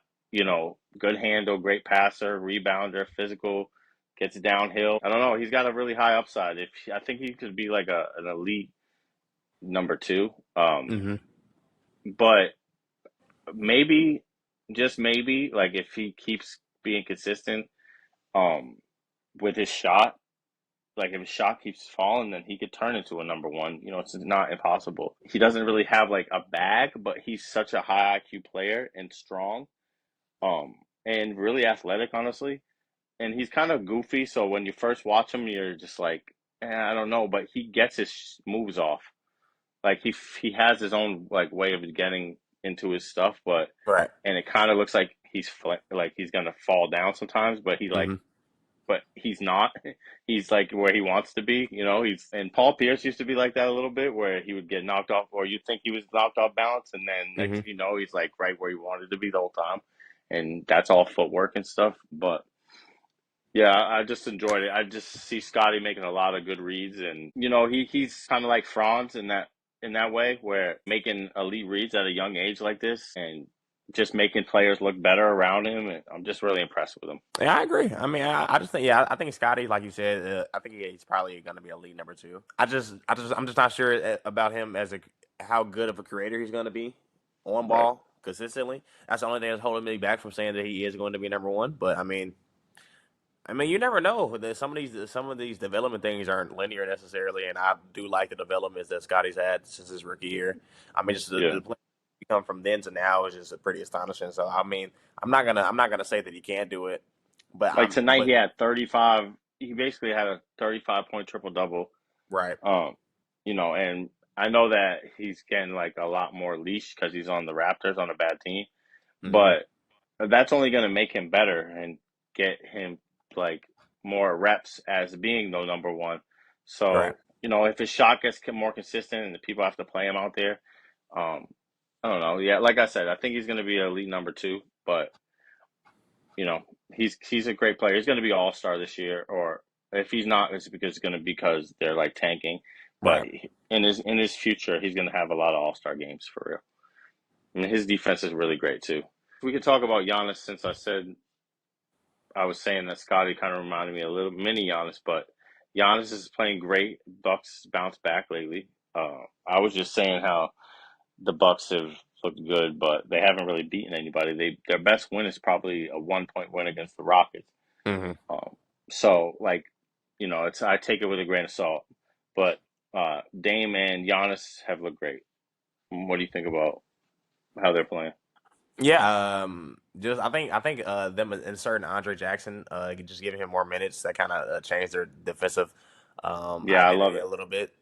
good handle, great passer, rebounder, physical, gets downhill. I don't know. He's got a really high upside. If I think he could be like an elite number two. Hmm. But maybe, just maybe, like if he keeps being consistent, um, with his shot, like if his shot keeps falling, then he could turn into a number one. It's not impossible. He doesn't really have like a bag, but he's such a high IQ player and strong, and really athletic, honestly. And he's kind of goofy, so when you first watch him, you're just like, I don't know, but he gets his moves off. Like he has his own like way of getting into his stuff, Right. and it kind of looks like like he's gonna fall down sometimes, Hmm. but he's not. He's like where he wants to be. He's and Paul Pierce used to be like that a little bit, where he would get knocked off, or you think he was knocked off balance, and then next Hmm. thing you know, he's like right where he wanted to be the whole time, and that's all footwork and stuff. But yeah, I just enjoyed it. I just see Scotty making a lot of good reads, and he's kind of like Franz in that way, where making elite reads at a young age like this, and just making players look better around him. And I'm just really impressed with him. Yeah, I agree. I mean, I just think, yeah, I think Scotty, like you said, I think he's probably going to be a lead number two. I'm just not sure about him as how good of a creator he's going to be on Right. ball consistently. That's the only thing that's holding me back from saying that he is going to be number one. But I mean, you never know. Some of these development things aren't linear necessarily, and I do like the developments that Scotty's had since his rookie year. I mean, just Yeah. the play come from then to now is just pretty astonishing. So I mean, I'm not gonna say that he can't do it, but Like I'm tonight, he but had 35. He basically had a 35-point triple double. right. Um, and I know that he's getting like a lot more leash because he's on the Raptors on a bad team, Hmm. but that's only going to make him better and get him like more reps as being the number one. Right. So, if his shot gets more consistent and the people have to play him out there, um, I don't know. Yeah, like I said, I think he's going to be elite number two, but you know, he's a great player. He's going to be all star this year, or if he's not, it's going to be because they're like tanking. But Right. in his future, he's going to have a lot of all star games for real. And his defense is really great too. We could talk about Giannis since I was saying that Scotty kind of reminded me a little mini Giannis, but Giannis is playing great. Bucks bounced back lately. I was just saying how the Bucks have looked good, but they haven't really beaten anybody. Their best win is probably a 1 point win against the Rockets. Hmm. Um, so like, it's I take it with a grain of salt. But Dame and Giannis have looked great. What do you think about how they're playing? Yeah. Just I think them inserting Andre Jackson, just giving him more minutes that kind of changed their defensive Yeah, I love identity a it. little bit.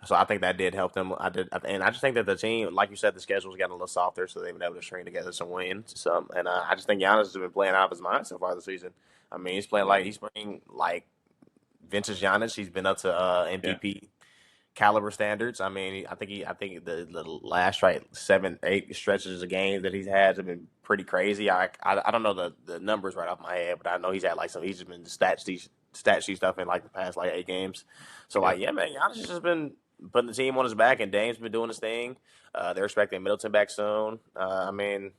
So I think that did help them. And I just think that the team, like you said, the schedule's gotten a little softer, so they've been able to string together some wins. And I just think Giannis has been playing out of his mind so far this season. I mean, Yeah, he's playing like vintage Giannis. He's been up to yeah, MVP caliber standards. I mean, I think the last right 7, 8 stretches of games that he's had have been pretty crazy. I don't know the numbers right off my head, but I know he's had like he's just been stat sheet stuff in like the past like 8 games. So Yeah, like yeah, man, Giannis has just been putting the team on his back, and Dame's been doing his thing. They're expecting Middleton back soon. I mean,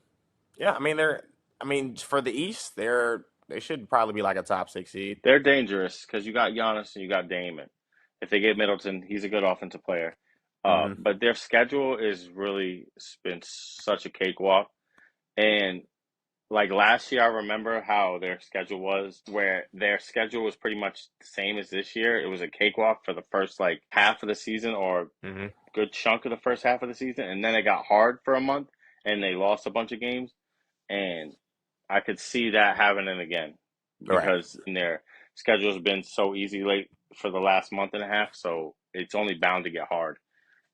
yeah, I mean for the East, they should probably be like a top 6 seed. they're dangerous because you got Giannis and you got Damon. If they get Middleton, he's a good offensive player. Hmm. But their schedule is really been such a cakewalk. And like last year, I remember how their schedule was, where their schedule was pretty much the same as this year. It was a cakewalk for the first like half of the season or Hmm. good chunk of the first half of the season, and then it got hard for a month, and they lost a bunch of games. And I could see that happening again Right, because their schedule's been so easy late for the last month and a half, so it's only bound to get hard.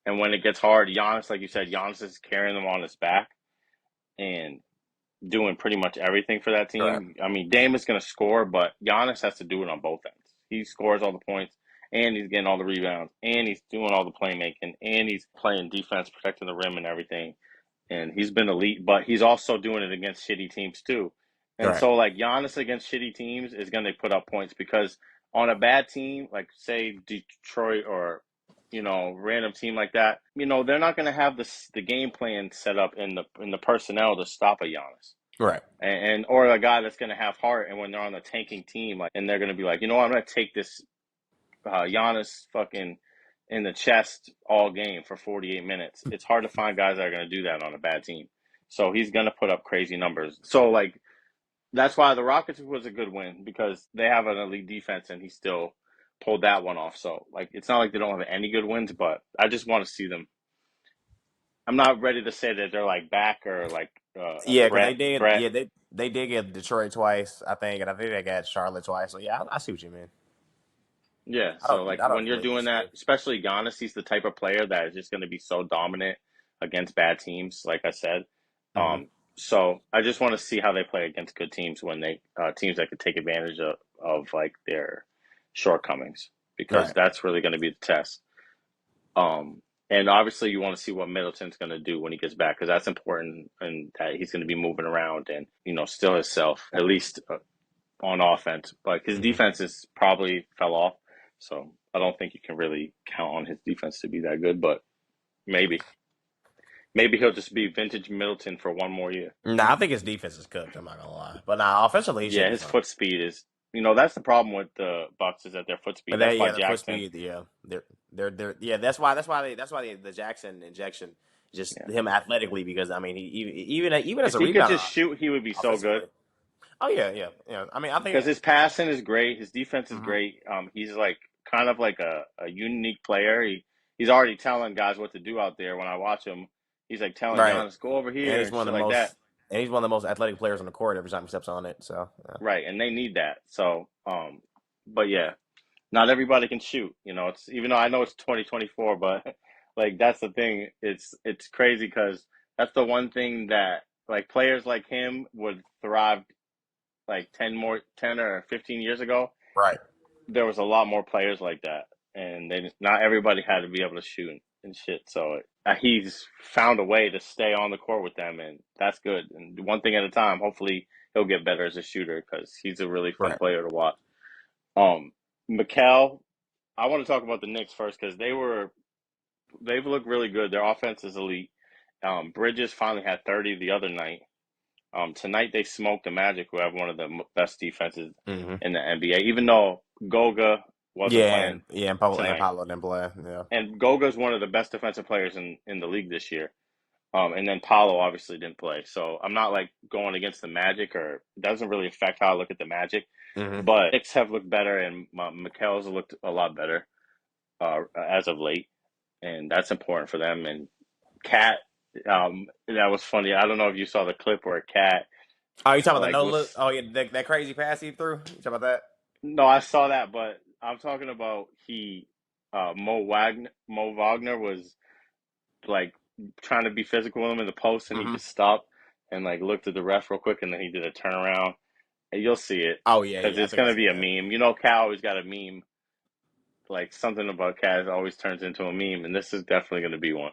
And when it gets hard, Giannis, like you said, Giannis is carrying them on his back and doing pretty much everything for that right, team. I mean, Dame is going to score, but Giannis has to do it on both ends. He scores all the points, and he's getting all the rebounds, and he's doing all the playmaking, and he's playing defense, protecting the rim and everything. And he's been elite, but he's also doing it against shitty teams too. And right. so, like Giannis against shitty teams is going to put up points because on a bad team, like say Detroit or random team like that, they're not going to have the game plan set up in the personnel to stop a Giannis Right. and or a guy that's going to have heart. And when they're on a tanking team, like, and they're going to be like, I'm going to take this Giannis fucking in the chest all game for 48 minutes. It's hard to find guys that are going to do that on a bad team. So he's going to put up crazy numbers. So like that's why the Rockets was a good win because they have an elite defense and he still pulled that one off. So like it's not like they don't have any good wins, but I just want to see them. I'm not ready to say that they're like back or like a Yeah, because threat. Threat. they did get Detroit twice, I think, and I think they got Charlotte twice. So yeah, I see what you mean. Yeah, so like I don't when you're completely doing that, disagree. especially Giannis, he's the type of player that is just going to be so dominant against bad teams, like I said. Hmm. So I just want to see how they play against good teams when they teams that could take advantage of like their shortcomings because Right, that's really going to be the test. Um, and obviously you want to see what Middleton's going to do when he gets back because that's important and that he's going to be moving around and still himself at least on offense, but his hmm defense is probably fell off. So I don't think you can really count on his defense to be that good, but maybe. Maybe he'll just be vintage Middleton for one more year. Nah, I think his defense is cooked. I'm not gonna lie, but nah, offensively he should Yeah, be his fine. foot speed is, that's the problem with the Bucks is that their foot speed. And they That's why yeah, the foot Jackson, speed, yeah, they're yeah. That's why the Jackson injection just yeah. him athletically because I mean he even as If a he could rebounder just shoot, he would be so good offensively. Oh yeah, yeah, yeah. I mean I think. because his passing is great. His defense is Mhm. great. He's like kind of like a unique player. He's already telling guys what to do out there. When I watch him, he's like telling Right. Giannis, go over And here he's and one of shit the like that. most and he's one of the most athletic players on the court every time he steps on it. So yeah. Right, and they need that. So, but yeah, not everybody can shoot. It's even though I know it's 2024, but like that's the thing. It's crazy because that's the one thing that like players like him would thrive like 10 or 15 years ago. Right. There was a lot more players like that, and they not everybody had to be able to shoot and shit. So he's found a way to stay on the court with them, and that's good. And one thing at a time. Hopefully, he'll get better as a shooter because he's a really fun Right. player to watch. Um, Mikel, I want to talk about the Knicks first because they've looked really good. Their offense is elite. Bridges finally had 30 the other night. Tonight they smoked the Magic, who have one of the best defenses Hmm. in the NBA. Even though Goga wasn't playing And tonight, Paulo didn't play. Yeah. and Goga's one of the best defensive players in the league this year. And then Paulo obviously didn't play, so I'm not like going against the Magic, or it doesn't really affect how I look at the Magic. Hmm. But Knicks have looked better, and Mikel's looked a lot better as of late, and that's important for them. And Cat, that was funny. I don't know if you saw the clip where Cat Oh, you talking about the like no look? was Oh yeah, that crazy pass he threw. You talking about that? no, I saw that, but I'm talking about Mo Wagner was like trying to be physical with him in the post, and he Hmm. just stopped and like looked at the ref real quick, and then he did a turnaround. And you'll see it Oh yeah, because yeah. I it's think I gonna seen be a that. meme. Cal always got a meme like something about Cat always turns into a meme, and this is definitely going to be one.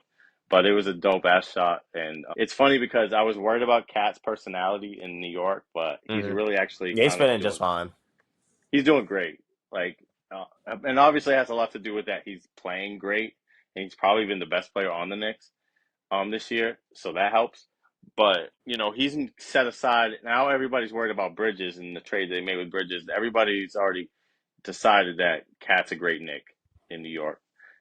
But it was a dope ass shot, and it's funny because I was worried about Cat's personality in New York, but he's Mm-hmm. really actually Yeah, he's kind of feeling just doing. fine. He's doing great. Like, and obviously it has a lot to do with that he's playing great, and he's probably been the best player on the Knicks this year, so that helps. But he's set aside now. Everybody's worried about Bridges and the trade they made with Bridges. Everybody's already decided that Cat's a great Knick in New York,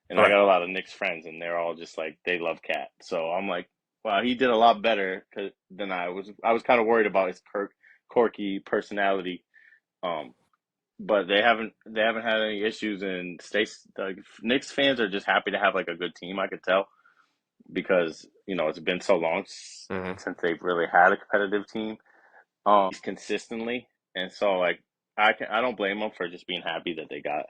and I Right. got a lot of Knicks friends, and they're all just like they love Cat. So I'm like, wow, he did a lot better than I was. I was kind of worried about his quirky personality. Um, but they haven't had any issues, and the Knicks fans are just happy to have like a good team. I could tell because it's been so long Mm-hmm. since they've really had a competitive team consistently, and so like I don't blame them for just being happy that they got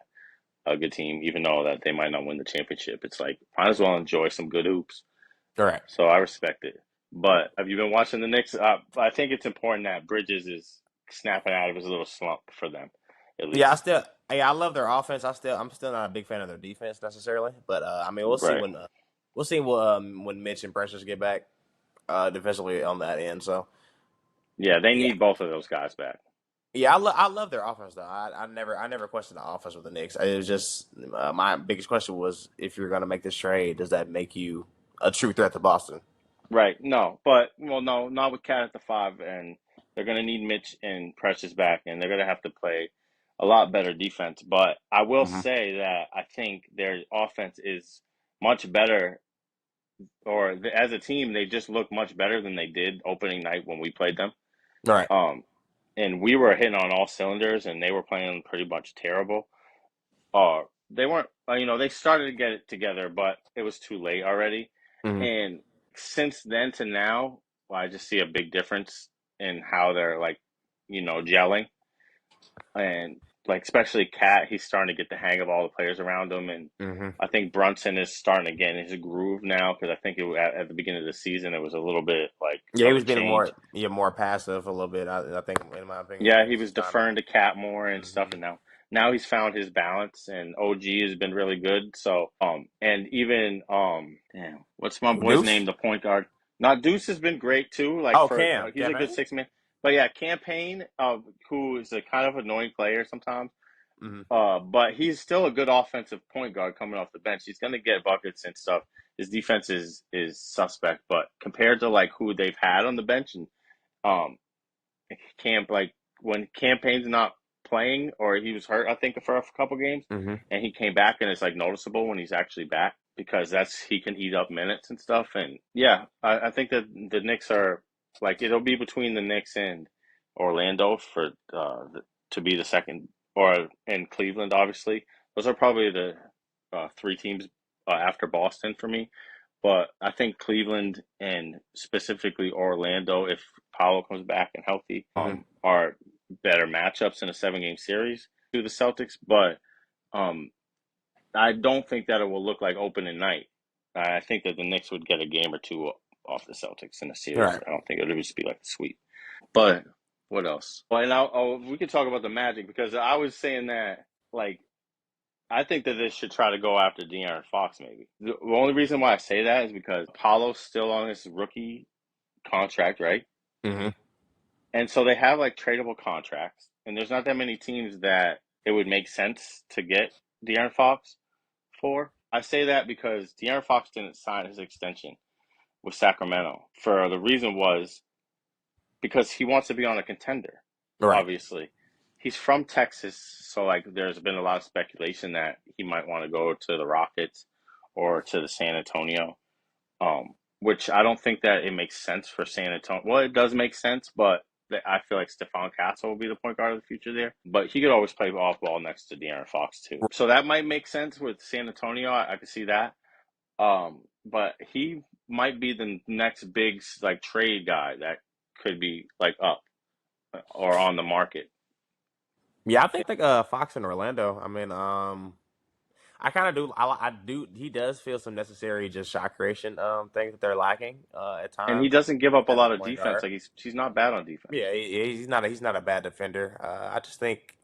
a good team, even though that they might not win the championship. It's like might as well enjoy some good hoops. All right. So I respect it. But have you been watching the Knicks? I think it's important that Bridges is snapping out of his little slump for them, at Yeah, least. I love their offense. I'm still not a big fan of their defense necessarily, but I mean, Right. we'll see when Mitch and Precious get back defensively on that end. So Yeah, they yeah, need both of those guys back. yeah, I love their offense though. I never questioned the offense with the Knicks. It was just my biggest question was if you're going to make this trade, does that make you a true threat to Boston? Right. No, but well, no, not with Cat at the five, and they're gonna need Mitch and Precious back, and they're gonna have to play a lot better defense. But I will Hmm. say that I think their offense is much better, or as a team, they just look much better than they did opening night when we played them. All right. Um, and we were hitting on all cylinders, and they were playing pretty much terrible. They weren't, they started to get it together, but it was too late already. Hmm. And since then to now, well, I just see a big difference in how they're like, gelling. And like, especially Cat, he's starting to get the hang of all the players around him. And Hmm. I think Brunson is starting to get in his groove now because I think at the beginning of the season, it was a little bit like Yeah, he of a was being change. more passive a little bit. I think, in my opinion, Yeah, he he was was just trying to. deferring to Cat more and stuff, Hmm. and now he's found his balance, and OG has been really good. So and even damn, what's my boy's name? Deuce. The point guard. Not Deuce has been great too. Like Oh, for Cam he's a good campaign. six man. But yeah, Campaign, who is a kind of annoying player sometimes. Hmm. But he's still a good offensive point guard coming off the bench. He's gonna get buckets and stuff. His defense is suspect, but compared to like who they've had on the bench and um camp like when Campaign's not playing or he was hurt, I think for a couple games, Hmm. and he came back and it's like noticeable when he's actually back because that's he can eat up minutes and stuff. And yeah, I think that the Knicks are like it'll be between the Knicks and Orlando for to be the second or in Cleveland. Obviously, those are probably the three teams after Boston for me. But I think Cleveland and specifically Orlando, if Paolo comes back and healthy, Hmm. are better matchups in a 7 game series to the Celtics. But um, I don't think that it will look like opening night. I think that the Knicks would get a game or two off the Celtics in a All series. right. I don't think it would just be like a sweep. But what else? Well, and we could talk about the Magic because I was saying that like I think that they should try to go after De'Aaron Fox. Maybe the only reason why I say that is because Apollo's still on his rookie contract, right? Hmm. And so they have like tradable contracts, and there's not that many teams that it would make sense to get De'Aaron Fox for. I say that because De'Aaron Fox didn't sign his extension with Sacramento for the reason was because he wants to be on a contender. All right. Obviously, he's from Texas, so like there's been a lot of speculation that he might want to go to the Rockets or to the San Antonio. Which I don't think that it makes sense for San Antonio. Well, it does make sense, but I feel like Stephon Castle will be the point guard of the future there. But he could always play off ball next to De'Aaron Fox too. So that might make sense with San Antonio. I could see that. But he might be the next big like trade guy that could be like up or on the market. Yeah, I think like Fox and Orlando. I mean, I kind of do. I do. He does feel some necessary just shot creation things that they're lacking at And he times doesn't give up a as a lot of point defense. guard. Like he's not bad on defense. Yeah, he's not a bad defender. I just think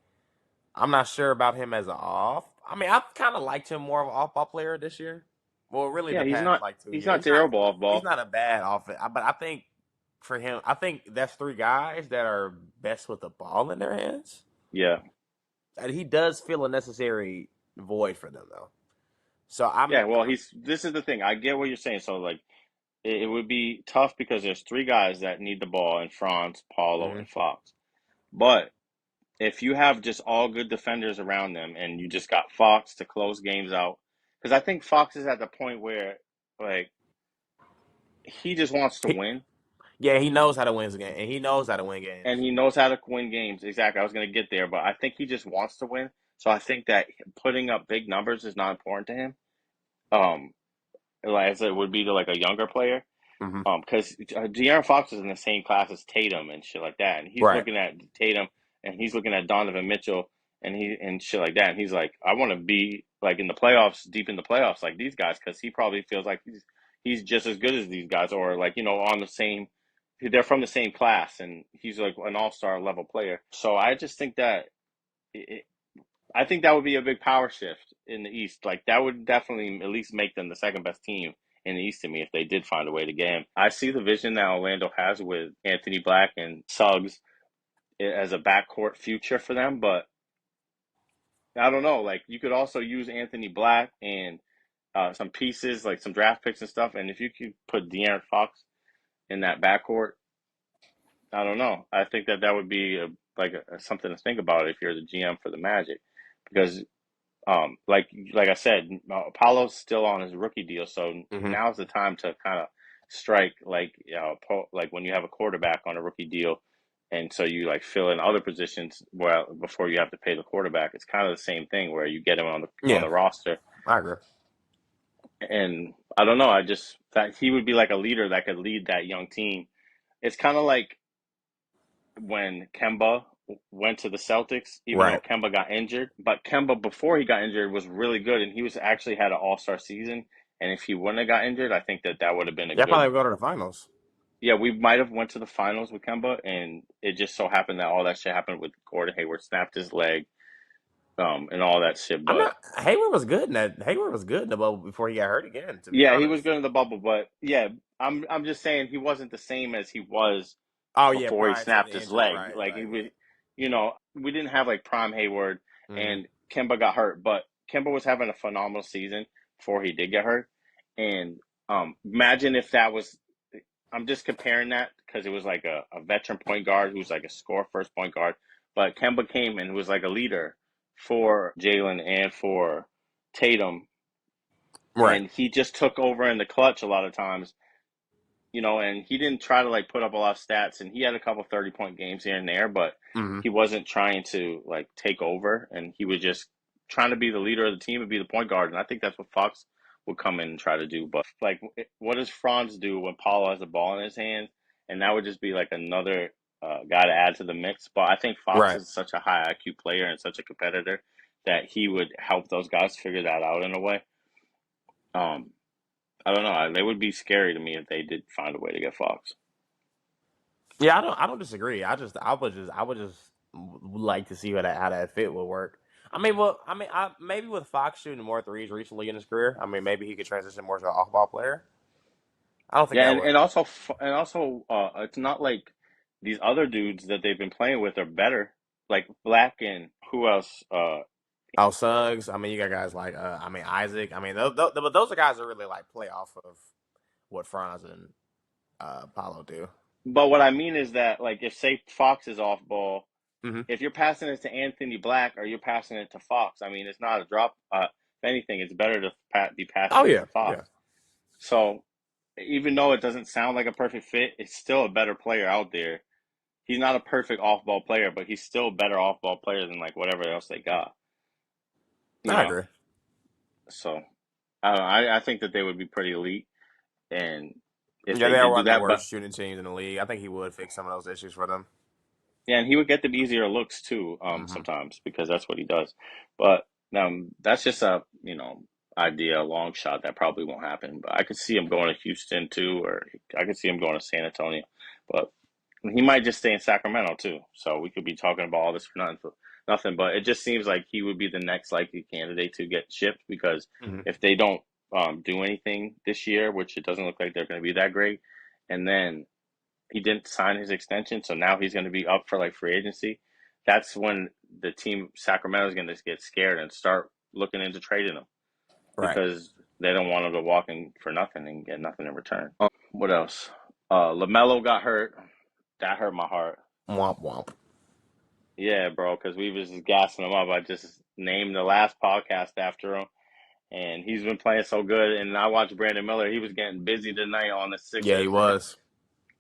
I'm not sure about him as an off. I mean, I've kind of liked him more of an off-ball player this year. Well, really, Yeah, the he's past not like 2 he's years. not He's not. terrible off He's ball. not a bad offense. But I think for him, I think that's three guys that are best with the ball in their hands. Yeah. And he does feel a necessary void for them, though. So Yeah, well, I'm this is the thing. I get what you're saying. So like it would be tough because there's three guys that need the ball in Franz, Paulo, mhm. and Fox. But if you have just all good defenders around them and you just got Fox to close games out, because I think Fox is at the point where like he just wants to he, win yeah, he knows how to win game, and he knows how to win and games. he knows how to win games. Exactly. I was going to get there, but I think he just wants to win. So I think that putting up big numbers is not important to him. Um, like as it would be to like a younger player. Hmm. Because De'Aaron Fox is in the same class as Tatum and shit like that, and he's Right. looking at Tatum and he's looking at Donovan Mitchell and shit like that, and he's like, I want to be like in the playoffs, deep in the playoffs, like these guys, because he probably feels like he's just as good as these guys, or like on the same. They're from the same class, and he's like an all-star level player. So I just think that it, I think that would be a big power shift in the East. Like that would definitely at least make them the second best team in the East to me if they did find a way to get him. I see the vision that Orlando has with Anthony Black and Suggs as a backcourt future for them, but I don't know. Like you could also use Anthony Black and some pieces like some draft picks and stuff, and if you could put De'Aaron Fox in that backcourt, I don't know. I think that that would be something to think about if you're the GM for the Magic, because like I said, Apollo's still on his rookie deal, so Hmm. now's the time to kind of strike like when you have a quarterback on a rookie deal, and so you like fill in other positions well before you have to pay the quarterback. It's kind of the same thing where you get him on Yeah, the roster, I agree. and I don't know. I just that he would be like a leader that could lead that young team. It's kind of like when Kemba went to the Celtics, even though Right. Kemba got injured. But Kemba, before he got injured, was really good, and he was actually had an All Star season. And if he wouldn't have got injured, I think that that would have been a Yeah, good. probably go to the finals. Yeah, we might have went to the finals with Kemba, and it just so happened that all that shit happened with Gordon Hayward snapped his leg, and all that shit. I'm But not. Hayward was good in that. Hayward was good in the bubble before he got hurt again. To be yeah, he was honest. good in the bubble. But yeah, I'm just saying he wasn't the same as he was Oh yeah, before he prior to snapped the his injury. leg. Right. Like he Right. was, Right. we didn't have like prime Hayward Hmm. and Kemba got hurt, but Kemba was having a phenomenal season before he did get hurt. And imagine if that was, I'm just comparing that because it was like a veteran point guard who's like a score first point guard, but Kemba came and was like a leader for Jalen and for Tatum, Right. and he just took over in the clutch a lot of times, and he didn't try to like put up a lot of stats, and he had a couple 30-point games here and there, but Hmm. he wasn't trying to like take over, and he was just trying to be the leader of the team and be the point guard, and I think that's what Fox would come in and try to do. But like, what does Franz do when Paulo has the ball in his hands? And that would just be like another guy to add to the mix. But I think Fox Right. is such a high IQ player and such a competitor that he would help those guys figure that out in a way. Um, I don't know. They would be scary to me if they did find a way to get Fox. Yeah, I don't disagree. I would just like to see how that fit would work. I mean, well, maybe with Fox shooting more threes recently in his career, I mean, maybe he could transition more to an off-ball player. I don't think Yeah, that and, would. and also it's not like these other dudes that they've been playing with are better. Like Black and who else? Oh, Suggs. I mean, you got guys like Isaac. I mean, but those are guys that really like play off of what Franz and Paulo do. But what I mean is that like if say Fox is off ball, Hmm. if you're passing it to Anthony Black or you're passing it to Fox, I mean it's not a drop. If anything, it's better to be Oh passing it yeah, to Fox. yeah, So even though it doesn't sound like a perfect fit, it's still a better player out there. He's not a perfect off ball player, but he's still a better off ball player than like whatever else they got. You I know, agree. so I don't know. I think that they would be pretty elite, and if Yeah, they they're did do one of the that, but worst shooting teams in the league. I think he would fix some of those issues for them. yeah, and he would get them easier looks too, Hmm. sometimes because that's what he does. But that's just a idea, a long shot that probably won't happen. But I could see him going to Houston too, or I could see him going to San Antonio. But he might just stay in Sacramento too. So we could be talking about all this for nothing. nothing. But it just seems like he would be the next likely candidate to get shipped because Hmm. if they don't do anything this year, which it doesn't look like they're going to be that great, and then he didn't sign his extension, so now he's going to be up for like free agency. That's when the team Sacramento is going to get scared and start looking into trading him Right. because they don't want him to walk in for nothing and get nothing in return. What else? LaMelo got hurt. That hurt my heart. Womp womp. Yeah, bro, because we was just gassing him up. I just named the last podcast after him, and he's been playing so good. And I watched Brandon Miller; he was getting busy tonight on the Yeah, he Sixers, was.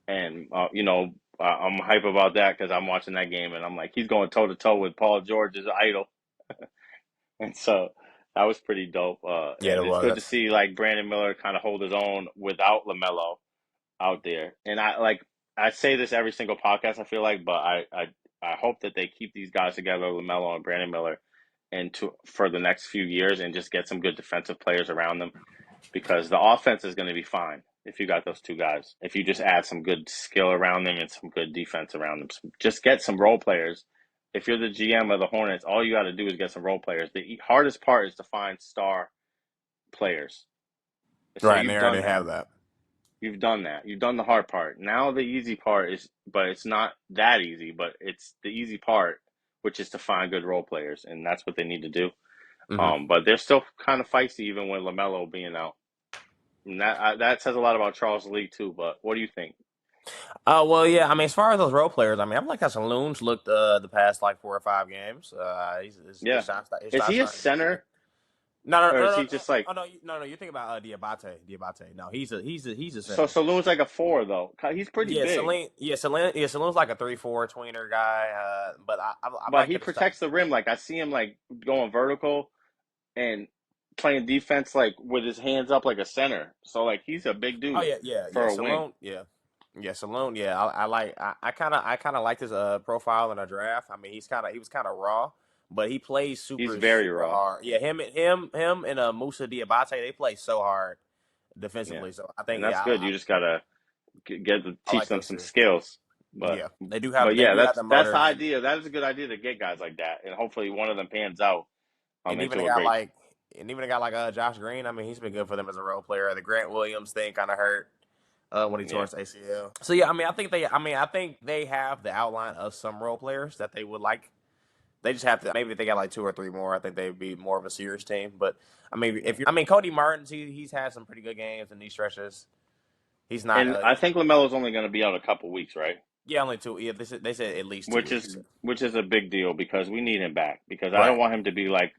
and I'm hype about that because I'm watching that game, and I'm like, he's going toe to toe with Paul George's idol, and so that was pretty dope. Yeah, And it it's was. good to That's, see like Brandon Miller kind of hold his own without LaMelo out there. And I say this every single podcast I feel like, but I hope that they keep these guys together, LaMelo and Brandon Miller, and to for the next few years and just get some good defensive players around them because the offense is going to be fine if you got those two guys. If you just add some good skill around them and some good defense around them, just get some role players. If you're the GM of the Hornets, all you got to do is get some role players. The hardest part is to find star players. So right, and they you've already done have that. that. You've done that. You've done the hard part. Now the easy part is, but it's not that easy, but it's the easy part, which is to find good role players, and that's what they need to do. Hmm. But they're still kind of feisty even with LaMelo being out. And that says a lot about Charles Lee too. But what do you think? Well, yeah. I mean, as far as those role players, I mean, I like how Saloon's looked the past like 4 or 5 games. His Yeah, shots, his is shots he a starting to get to me. center No, no, or no, is no, he no. just like Oh no, no. You're thinking about Diabate. Diabate. No, he's a so? center. Saloon's like a four though. He's pretty Yeah, big, Celine. Yeah, Celine. Yeah, Celine's like a 3-4 tweener guy. But I but like he that. Style. protects the rim. Like I see him like going vertical and playing defense like with his hands up like a center. So like he's a big Oh dude yeah, yeah, for yeah. a wing. Salone, yeah, yeah. Salone, yeah. I kind of liked his profile in the draft. I mean, he was kind of raw, but he plays He's super very super raw. hard. Yeah, him and Musa Diabate, they play so hard Yeah, defensively. So I and think that's good. You just gotta get to I teach like them those some two. skills. But Yeah, they yeah, do have that's the that's the motor, idea. That is a good idea to get guys like that, and hopefully one of them pans out and even a into a guy great. like Josh Green. I mean, he's been good for them as a role player. The Grant Williams thing kind of hurt when he tore Yeah, his ACL. So yeah, I think they have the outline of some role players that they would like. They just have to. Maybe if they got like 2 or 3 more, I think they'd be more of a serious team. But I mean, yeah. Cody Martin's he's had some pretty good games in these stretches. He's not. And I think Lamelo's only going to be out a couple weeks, right? Yeah, only two. Yeah, they said at least two Which is weeks. which is a big deal because we need him back because I don't Right. want him to be like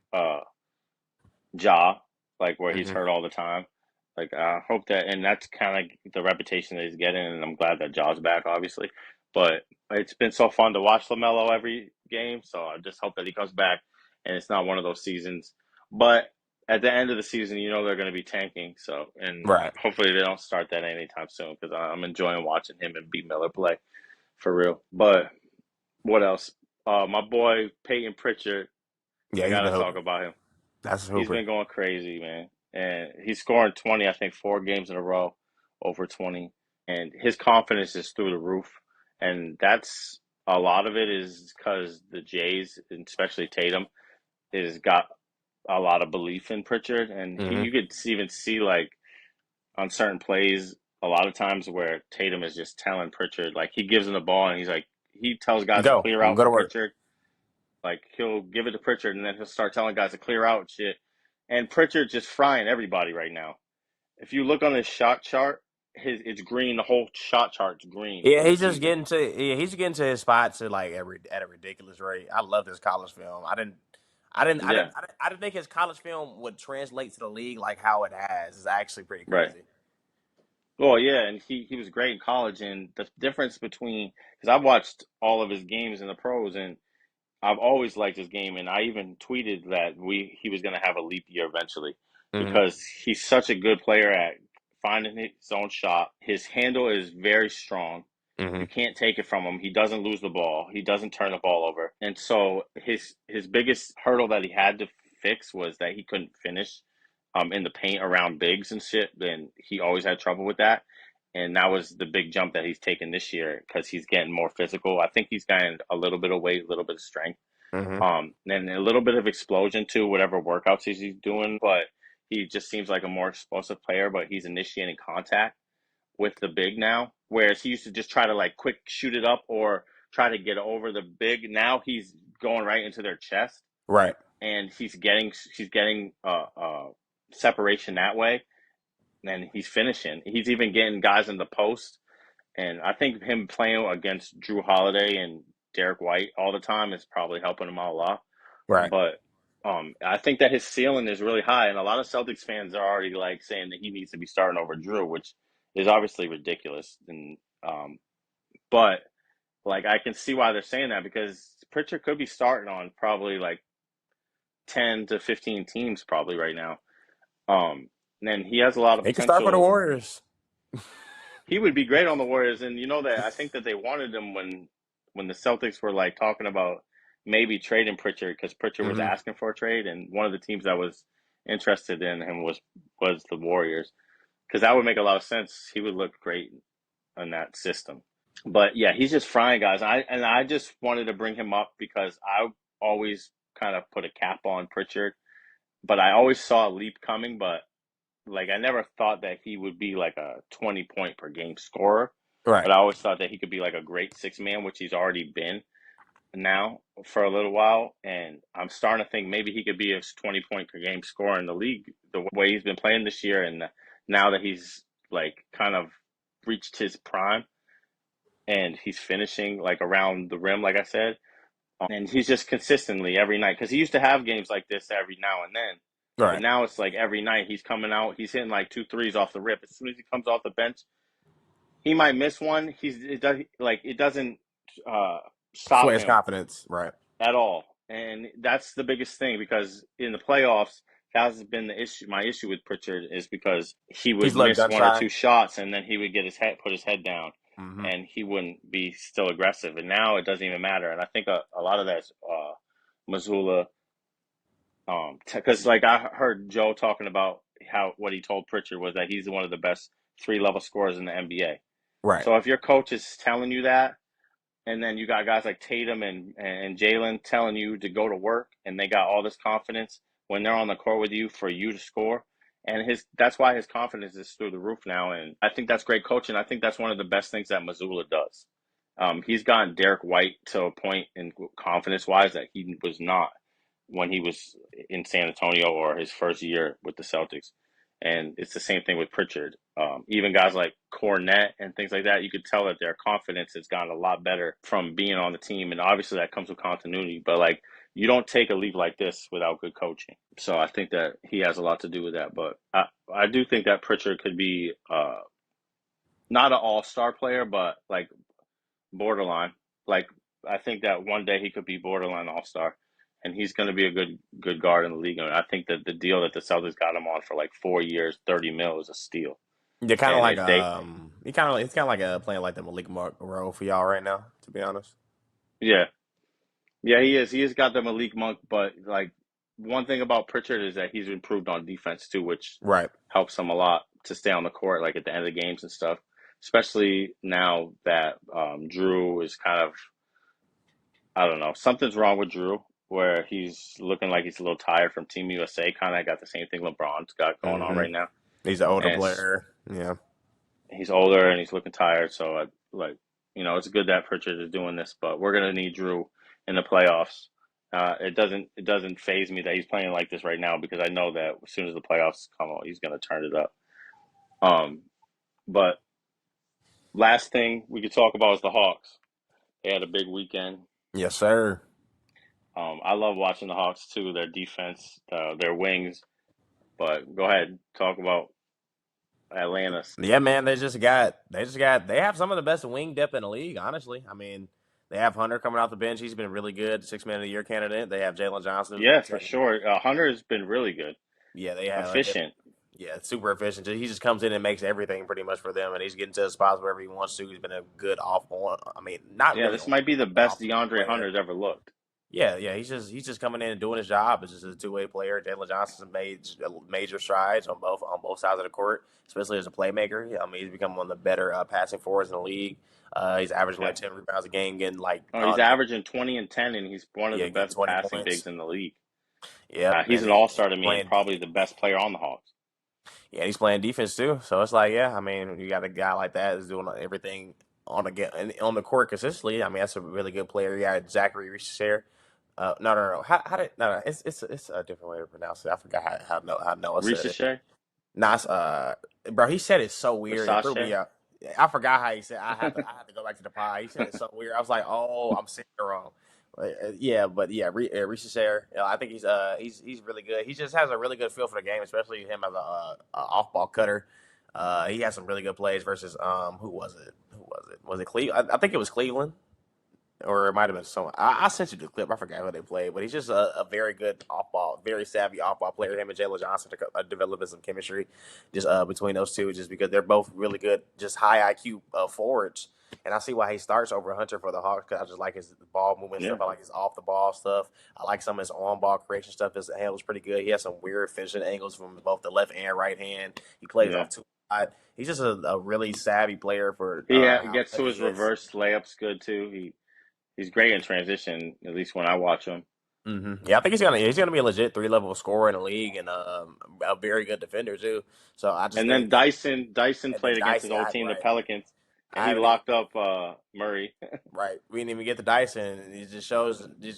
Ja, like where he's Hmm. hurt all the time. Like I hope that, and that's kind of the reputation that he's getting, and I'm glad that Ja's back, obviously. But it's been so fun to watch Lamelo every game, so I just hope that he comes back, and it's not one of those seasons. But at the end of the season, you know they're going to be tanking, so and Right. hopefully they don't start that anytime soon because I'm enjoying watching him and B Miller play for real. But what else? My boy Peyton Pritchard, Yeah, I he's got been to talk hooping. about him. That's a He's hooper. been going crazy, man. And he's scoring 20, I think, 4 games in a row, over 20. And his confidence is through the roof. And that's a lot of it is because the Jays, and especially Tatum, has got a lot of belief in Pritchard. And Hmm. you could even see, like, on certain plays, a lot of times where Tatum is just telling Pritchard, like, he gives him the ball and he's like, he tells guys to clear out Go for to work. Pritchard. Like he'll give it to Pritchard and then he'll start telling guys to clear out and shit. And Pritchard's just frying everybody right now. If you look on his shot chart, it's green. The whole shot chart's green Yeah, for the season. he's getting to his spots at like every at a ridiculous rate. I love this college film. Yeah, I didn't think his college film would translate to the league like how it has. It's actually pretty right. crazy. Well, yeah, and he was great in college. And the difference between because I've watched all of his games in the pros, and I've always liked his game, and I even tweeted that he was going to have a leap year eventually Hmm. because he's such a good player at finding his own shot. His handle is very strong. Hmm. You can't take it from him. He doesn't lose the ball. He doesn't turn the ball over. And so his biggest hurdle that he had to fix was that he couldn't finish in the paint around bigs and shit. Then he always had trouble with that. And that was the big jump that he's taken this year because he's getting more physical. I think he's gained a little bit of weight, a little bit of strength. Mm-hmm. And a little bit of explosion to whatever workouts he's doing, but he just seems like a more explosive player, but he's initiating contact with the big now, whereas he used to just try to like quick shoot it up or try to get over the big. Now he's going right into their chest, Right. and he's getting separation that way, and he's finishing. He's even getting guys in the post, and I think him playing against Drew Holiday and Derek White all the time is probably helping him out a lot. Right. But I think that his ceiling is really high, and a lot of Celtics fans are already like saying that he needs to be starting over Drew, which is obviously ridiculous. And but like I can see why they're saying that because Pritchard could be starting on probably like 10 to 15 teams probably right now. And he has a lot of He can start for the potential. Warriors. He would be great on the Warriors, and you know that I think that they wanted him when the Celtics were like talking about maybe trading Pritchard because Pritchard was Mm-hmm. asking for a trade, and one of the teams that was interested in him was the Warriors because that would make a lot of sense. He would look great in that system. But yeah, he's just frying guys. I just wanted to bring him up because I always kind of put a cap on Pritchard, but I always saw a leap coming, but like I never thought that he would be like a 20 point per game scorer, Right. but I always thought that he could be like a great six man, which he's already been now for a little while. And I'm starting to think maybe he could be a 20 point per game scorer in the league the way he's been playing this year. And now that he's like kind of reached his prime and he's finishing like around the rim, like I said, and he's just consistently every night because he used to have games like this every now and then, and Right. now it's like every night he's coming out, he's hitting like two threes off the rip. As soon as he comes off the bench, he might miss one. It doesn't uh, stop Sweat his him confidence. Right. at all, and that's the biggest thing because in the playoffs. That has been the issue. My issue with Pritchard is because he He's would a little miss gun one or shy. two shots, and then he would put his head down, Mm-hmm. and he wouldn't be still aggressive. And now it doesn't even matter. And I think a lot of that's Missoula. Because like I heard Joe talking about how what he told Pritchard was that he's one of the best 3 level scorers in the NBA. Right. So if your coach is telling you that, and then you got guys like Tatum and Jalen telling you to go to work, and they got all this confidence when they're on the court with you for you to score. And that's why his confidence is through the roof now. And I think that's great coaching. I think that's one of the best things that Missoula does. He's gotten Derek White to a point in confidence wise that he was not when he was in San Antonio or his first year with the Celtics. And it's the same thing with Pritchard. Even guys like Cornette and things like that, you could tell that their confidence has gotten a lot better from being on the team. And obviously that comes with continuity. But like you don't take a leap like this without good coaching. So I think that he has a lot to do with that. But I do think that Pritchard could be not an all-star player, but like borderline. Like I think that one day he could be borderline all-star, and he's going to be a good guard in the league. And I think that the deal that the Celtics got him on for like 4 years, 30 mil is a steal. You're kind of And like if they, it's kind of like playing like the Malik Monk role for y'all right now. To be honest. yeah, yeah, he is. He has got the Malik Monk, but like one thing about Pritchard is that he's improved on defense too, which Right. helps him a lot to stay on the court, like at the end of the games and stuff. Especially now that Drew is kind of I don't know. Something's wrong with Drew, where he's looking like he's a little tired from Team USA. Kind of got the same thing LeBron's got going on Mm-hmm. right now, He's an older and player. Yeah. he's older and he's looking tired. So, like, it's good that Pritchard is doing this, but we're gonna need Drew in the playoffs. It doesn't phase me that he's playing like this right now because I know that as soon as the playoffs come out, he's gonna turn it up. Um, but last thing we could talk about is the Hawks. They had a big weekend. Yes, sir. I love watching the Hawks too. Their defense, their wings. But go ahead, talk about Atlanta. Yeah, man. They have some of the best wing depth in the league. Honestly, I mean, they have Hunter coming off the bench. He's been really good, 6 Man of the Year candidate. They have Jalen Johnson, who's been Yeah, a for second. sure. Hunter has been really good, Yeah, they have. efficient. Yeah, super efficient. He just comes in and makes everything pretty much for them, and he's getting to the spots wherever he wants to. He's been a good off on. I mean, not Yeah, really this on, might be the but best off the DeAndre player. Hunter's ever looked. Yeah. He's just coming in and doing his job. It's just a two-way player. Jalen Johnson's made major strides on both sides of the court, especially as a playmaker. I mean, he's become one of the better passing forwards in the league. He's averaging Yeah. like 10 rebounds a game, getting like Oh, he's averaging 20 and 10, and he's one of the yeah, getting best 20 passing points. bigs in the league. Yep, He's and an he's all-star to me and playing. probably the best player on the Hawks. Yeah, he's playing defense too. So it's like, yeah, I mean, you got a guy like that who's doing everything on the court consistently. I mean, that's a really good player. You got Zachary Richard. No. How did no? It's a different way to pronounce it. I forgot how Noah said it. Ricochet? Nas, bro, he said it so weird. It threw me Versace? out. I forgot how he said. I had to go back to the pod. He said it so weird. I was like, oh, I'm saying it wrong. But yeah, Reese Share. I think he's really good. He just has a really good feel for the game, especially him as a off ball cutter. He has some really good plays versus who was it? Who was it? Was it Cleveland? I think it was Cleveland or it might have been someone. I sent you the clip. I forgot who they played, but he's just a very good off ball, very savvy off ball player. Him and Jalen Johnson are developing some chemistry just between those two, just because they're both really good, just high IQ forwards. And I see why he starts over Hunter for the Hawks because I just like his ball movement Yeah. stuff. I like his off the ball stuff. I like some of his on ball creation stuff. His handles pretty good. He has some weird finishing angles from both the left and right hand. He plays Yeah. off two side. He's just a really savvy player for He how gets good to he his is. reverse layups good too. He's great in transition, at least when I watch him. Yeah, I think he's gonna be a legit 3 level scorer in the league and a very good defender too. So I just And then think, Dyson and then played against his Dyson, old team, the right? Pelicans, and I he haven't even locked up Murray. right. We didn't even get the Dyson. It just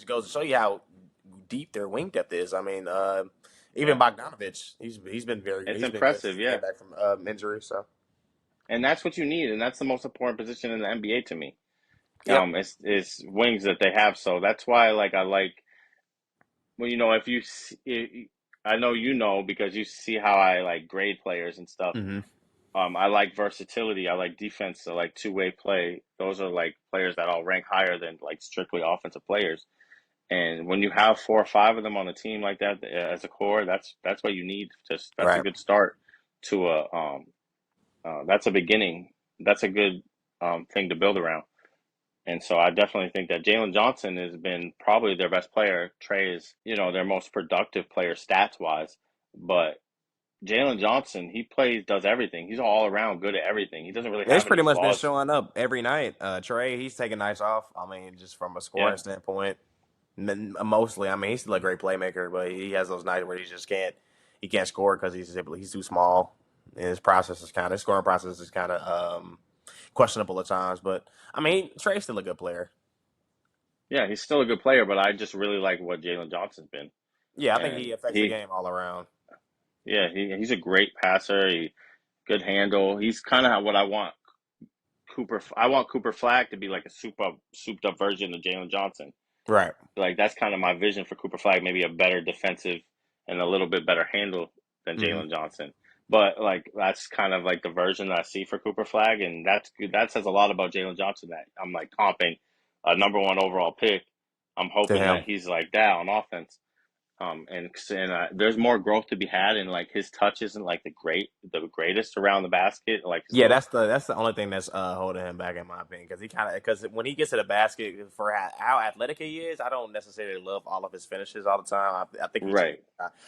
goes to show you how deep their wing depth is. I mean, even Yeah, Bogdanovich, he's been very good. it's He's been good since impressive. he Yeah, came back from injury. So and that's what you need, and that's the most important position in the NBA to me. yep. It's wings that they have. So that's why I like well, if you see, I know because you see how I like grade players and stuff. hmm I like versatility. I like defense. I like two-way play. Those are like players that I'll rank higher than like strictly offensive players. And when you have 4 or 5 of them on the team like that as a core, that's what you need. Just that's a Right. good start to a that's a beginning. That's a good thing to build around. And so I definitely think that Jalen Johnson has been probably their best player. Trey is, their most productive player stats wise. But Jalen Johnson, he does everything. He's all around good at everything. He doesn't really He's have any pretty much been flaws. showing up every night. Trey, he's taking nights off. I mean, just from a Yeah, scoring standpoint, mostly. I mean, he's still a great playmaker, but he has those nights where he can't score because he's too small. And his scoring process is kind of questionable at times. But I mean, Trey's still a good player. yeah, he's still a good player, but I just really like what Jalen Johnson's been. Yeah, I think And he affects the game all around. he's a great passer. Good handle. He's kind of what I want. I want Cooper Flag to be like a souped up version of Jalen Johnson. Right. Like that's kind of my vision for Cooper Flag. Maybe a better defensive and a little bit better handle than hmm Jalen Johnson. But like that's kind of like the version that I see for Cooper Flag, and that's good. That says a lot about Jalen Johnson. That I'm like comping a number one overall pick. I'm To hoping that him. he's like that on offense. And there's more growth to be had, and like his touch isn't like the greatest around the basket. Like his Yeah, little that's the only thing that's holding him back in my opinion because when he gets to the basket for how athletic he is, I don't necessarily love all of his finishes all the time. right.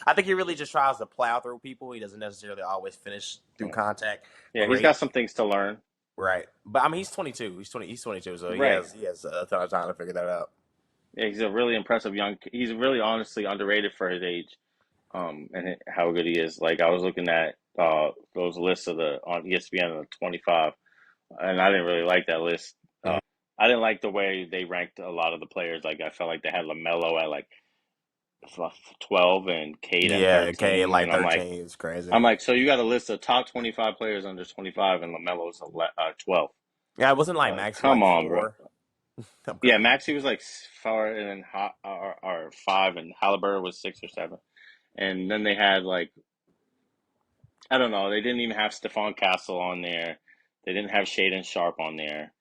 I think he really just tries to plow through people. He doesn't necessarily always finish through contact Yeah, he's got great. some things to learn. Right, but I mean he's 22. He's 22, so he Right. has he has a ton of time to figure that out. Yeah, he's a really impressive young. He's really honestly underrated for his age. And how good he is. Like I was looking at those lists of the on ESPN of the 25, and I didn't really like that list. Mhm. I didn't like the way they ranked a lot of the players. Like I felt like they had LaMelo at like 12 and Cade at Yeah, K at 13, like and 13 is crazy. I'm like, so you got a list of top 25 players under 25, and LaMelo's 12. Yeah, it wasn't like Like, Maxi come like on, bro. 4. I'm Yeah, crazy. Maxie was like 4, and then or 5, and Halliburton was 6 or 7. And then they had like I don't know. They didn't even have Stephon Castle on there. They didn't have Shaden Sharp on there.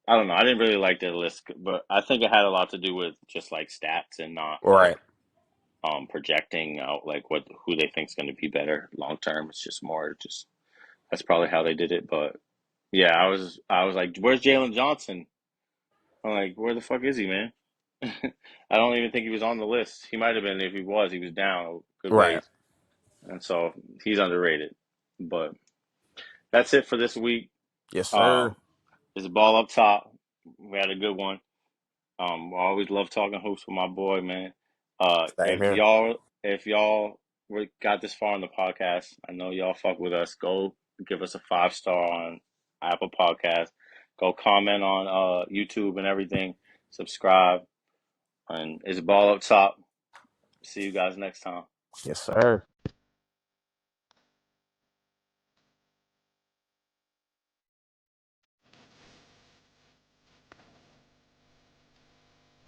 I don't know. I didn't really like their list, but I think it had a lot to do with just like stats and not Right. like projecting out like who they think is going to be better long term. It's just more just that's probably how they did it. But yeah, I was like, where's Jalen Johnson? I'm like, where the fuck is he, man? I don't even think he was on the list. He might have been if he was. He was down a good Right. ways, and so he's underrated. But that's it for this week. Yes, sir. Um, there's a ball up top. We had a good one. I always love talking hoops with my boy, man. Same If here. y'all got this far in the podcast, I know y'all fuck with us. Go give us a 5 star on Apple Podcast. Go comment on YouTube and everything. Subscribe, and it's ball up top. See you guys next time. Yes, sir.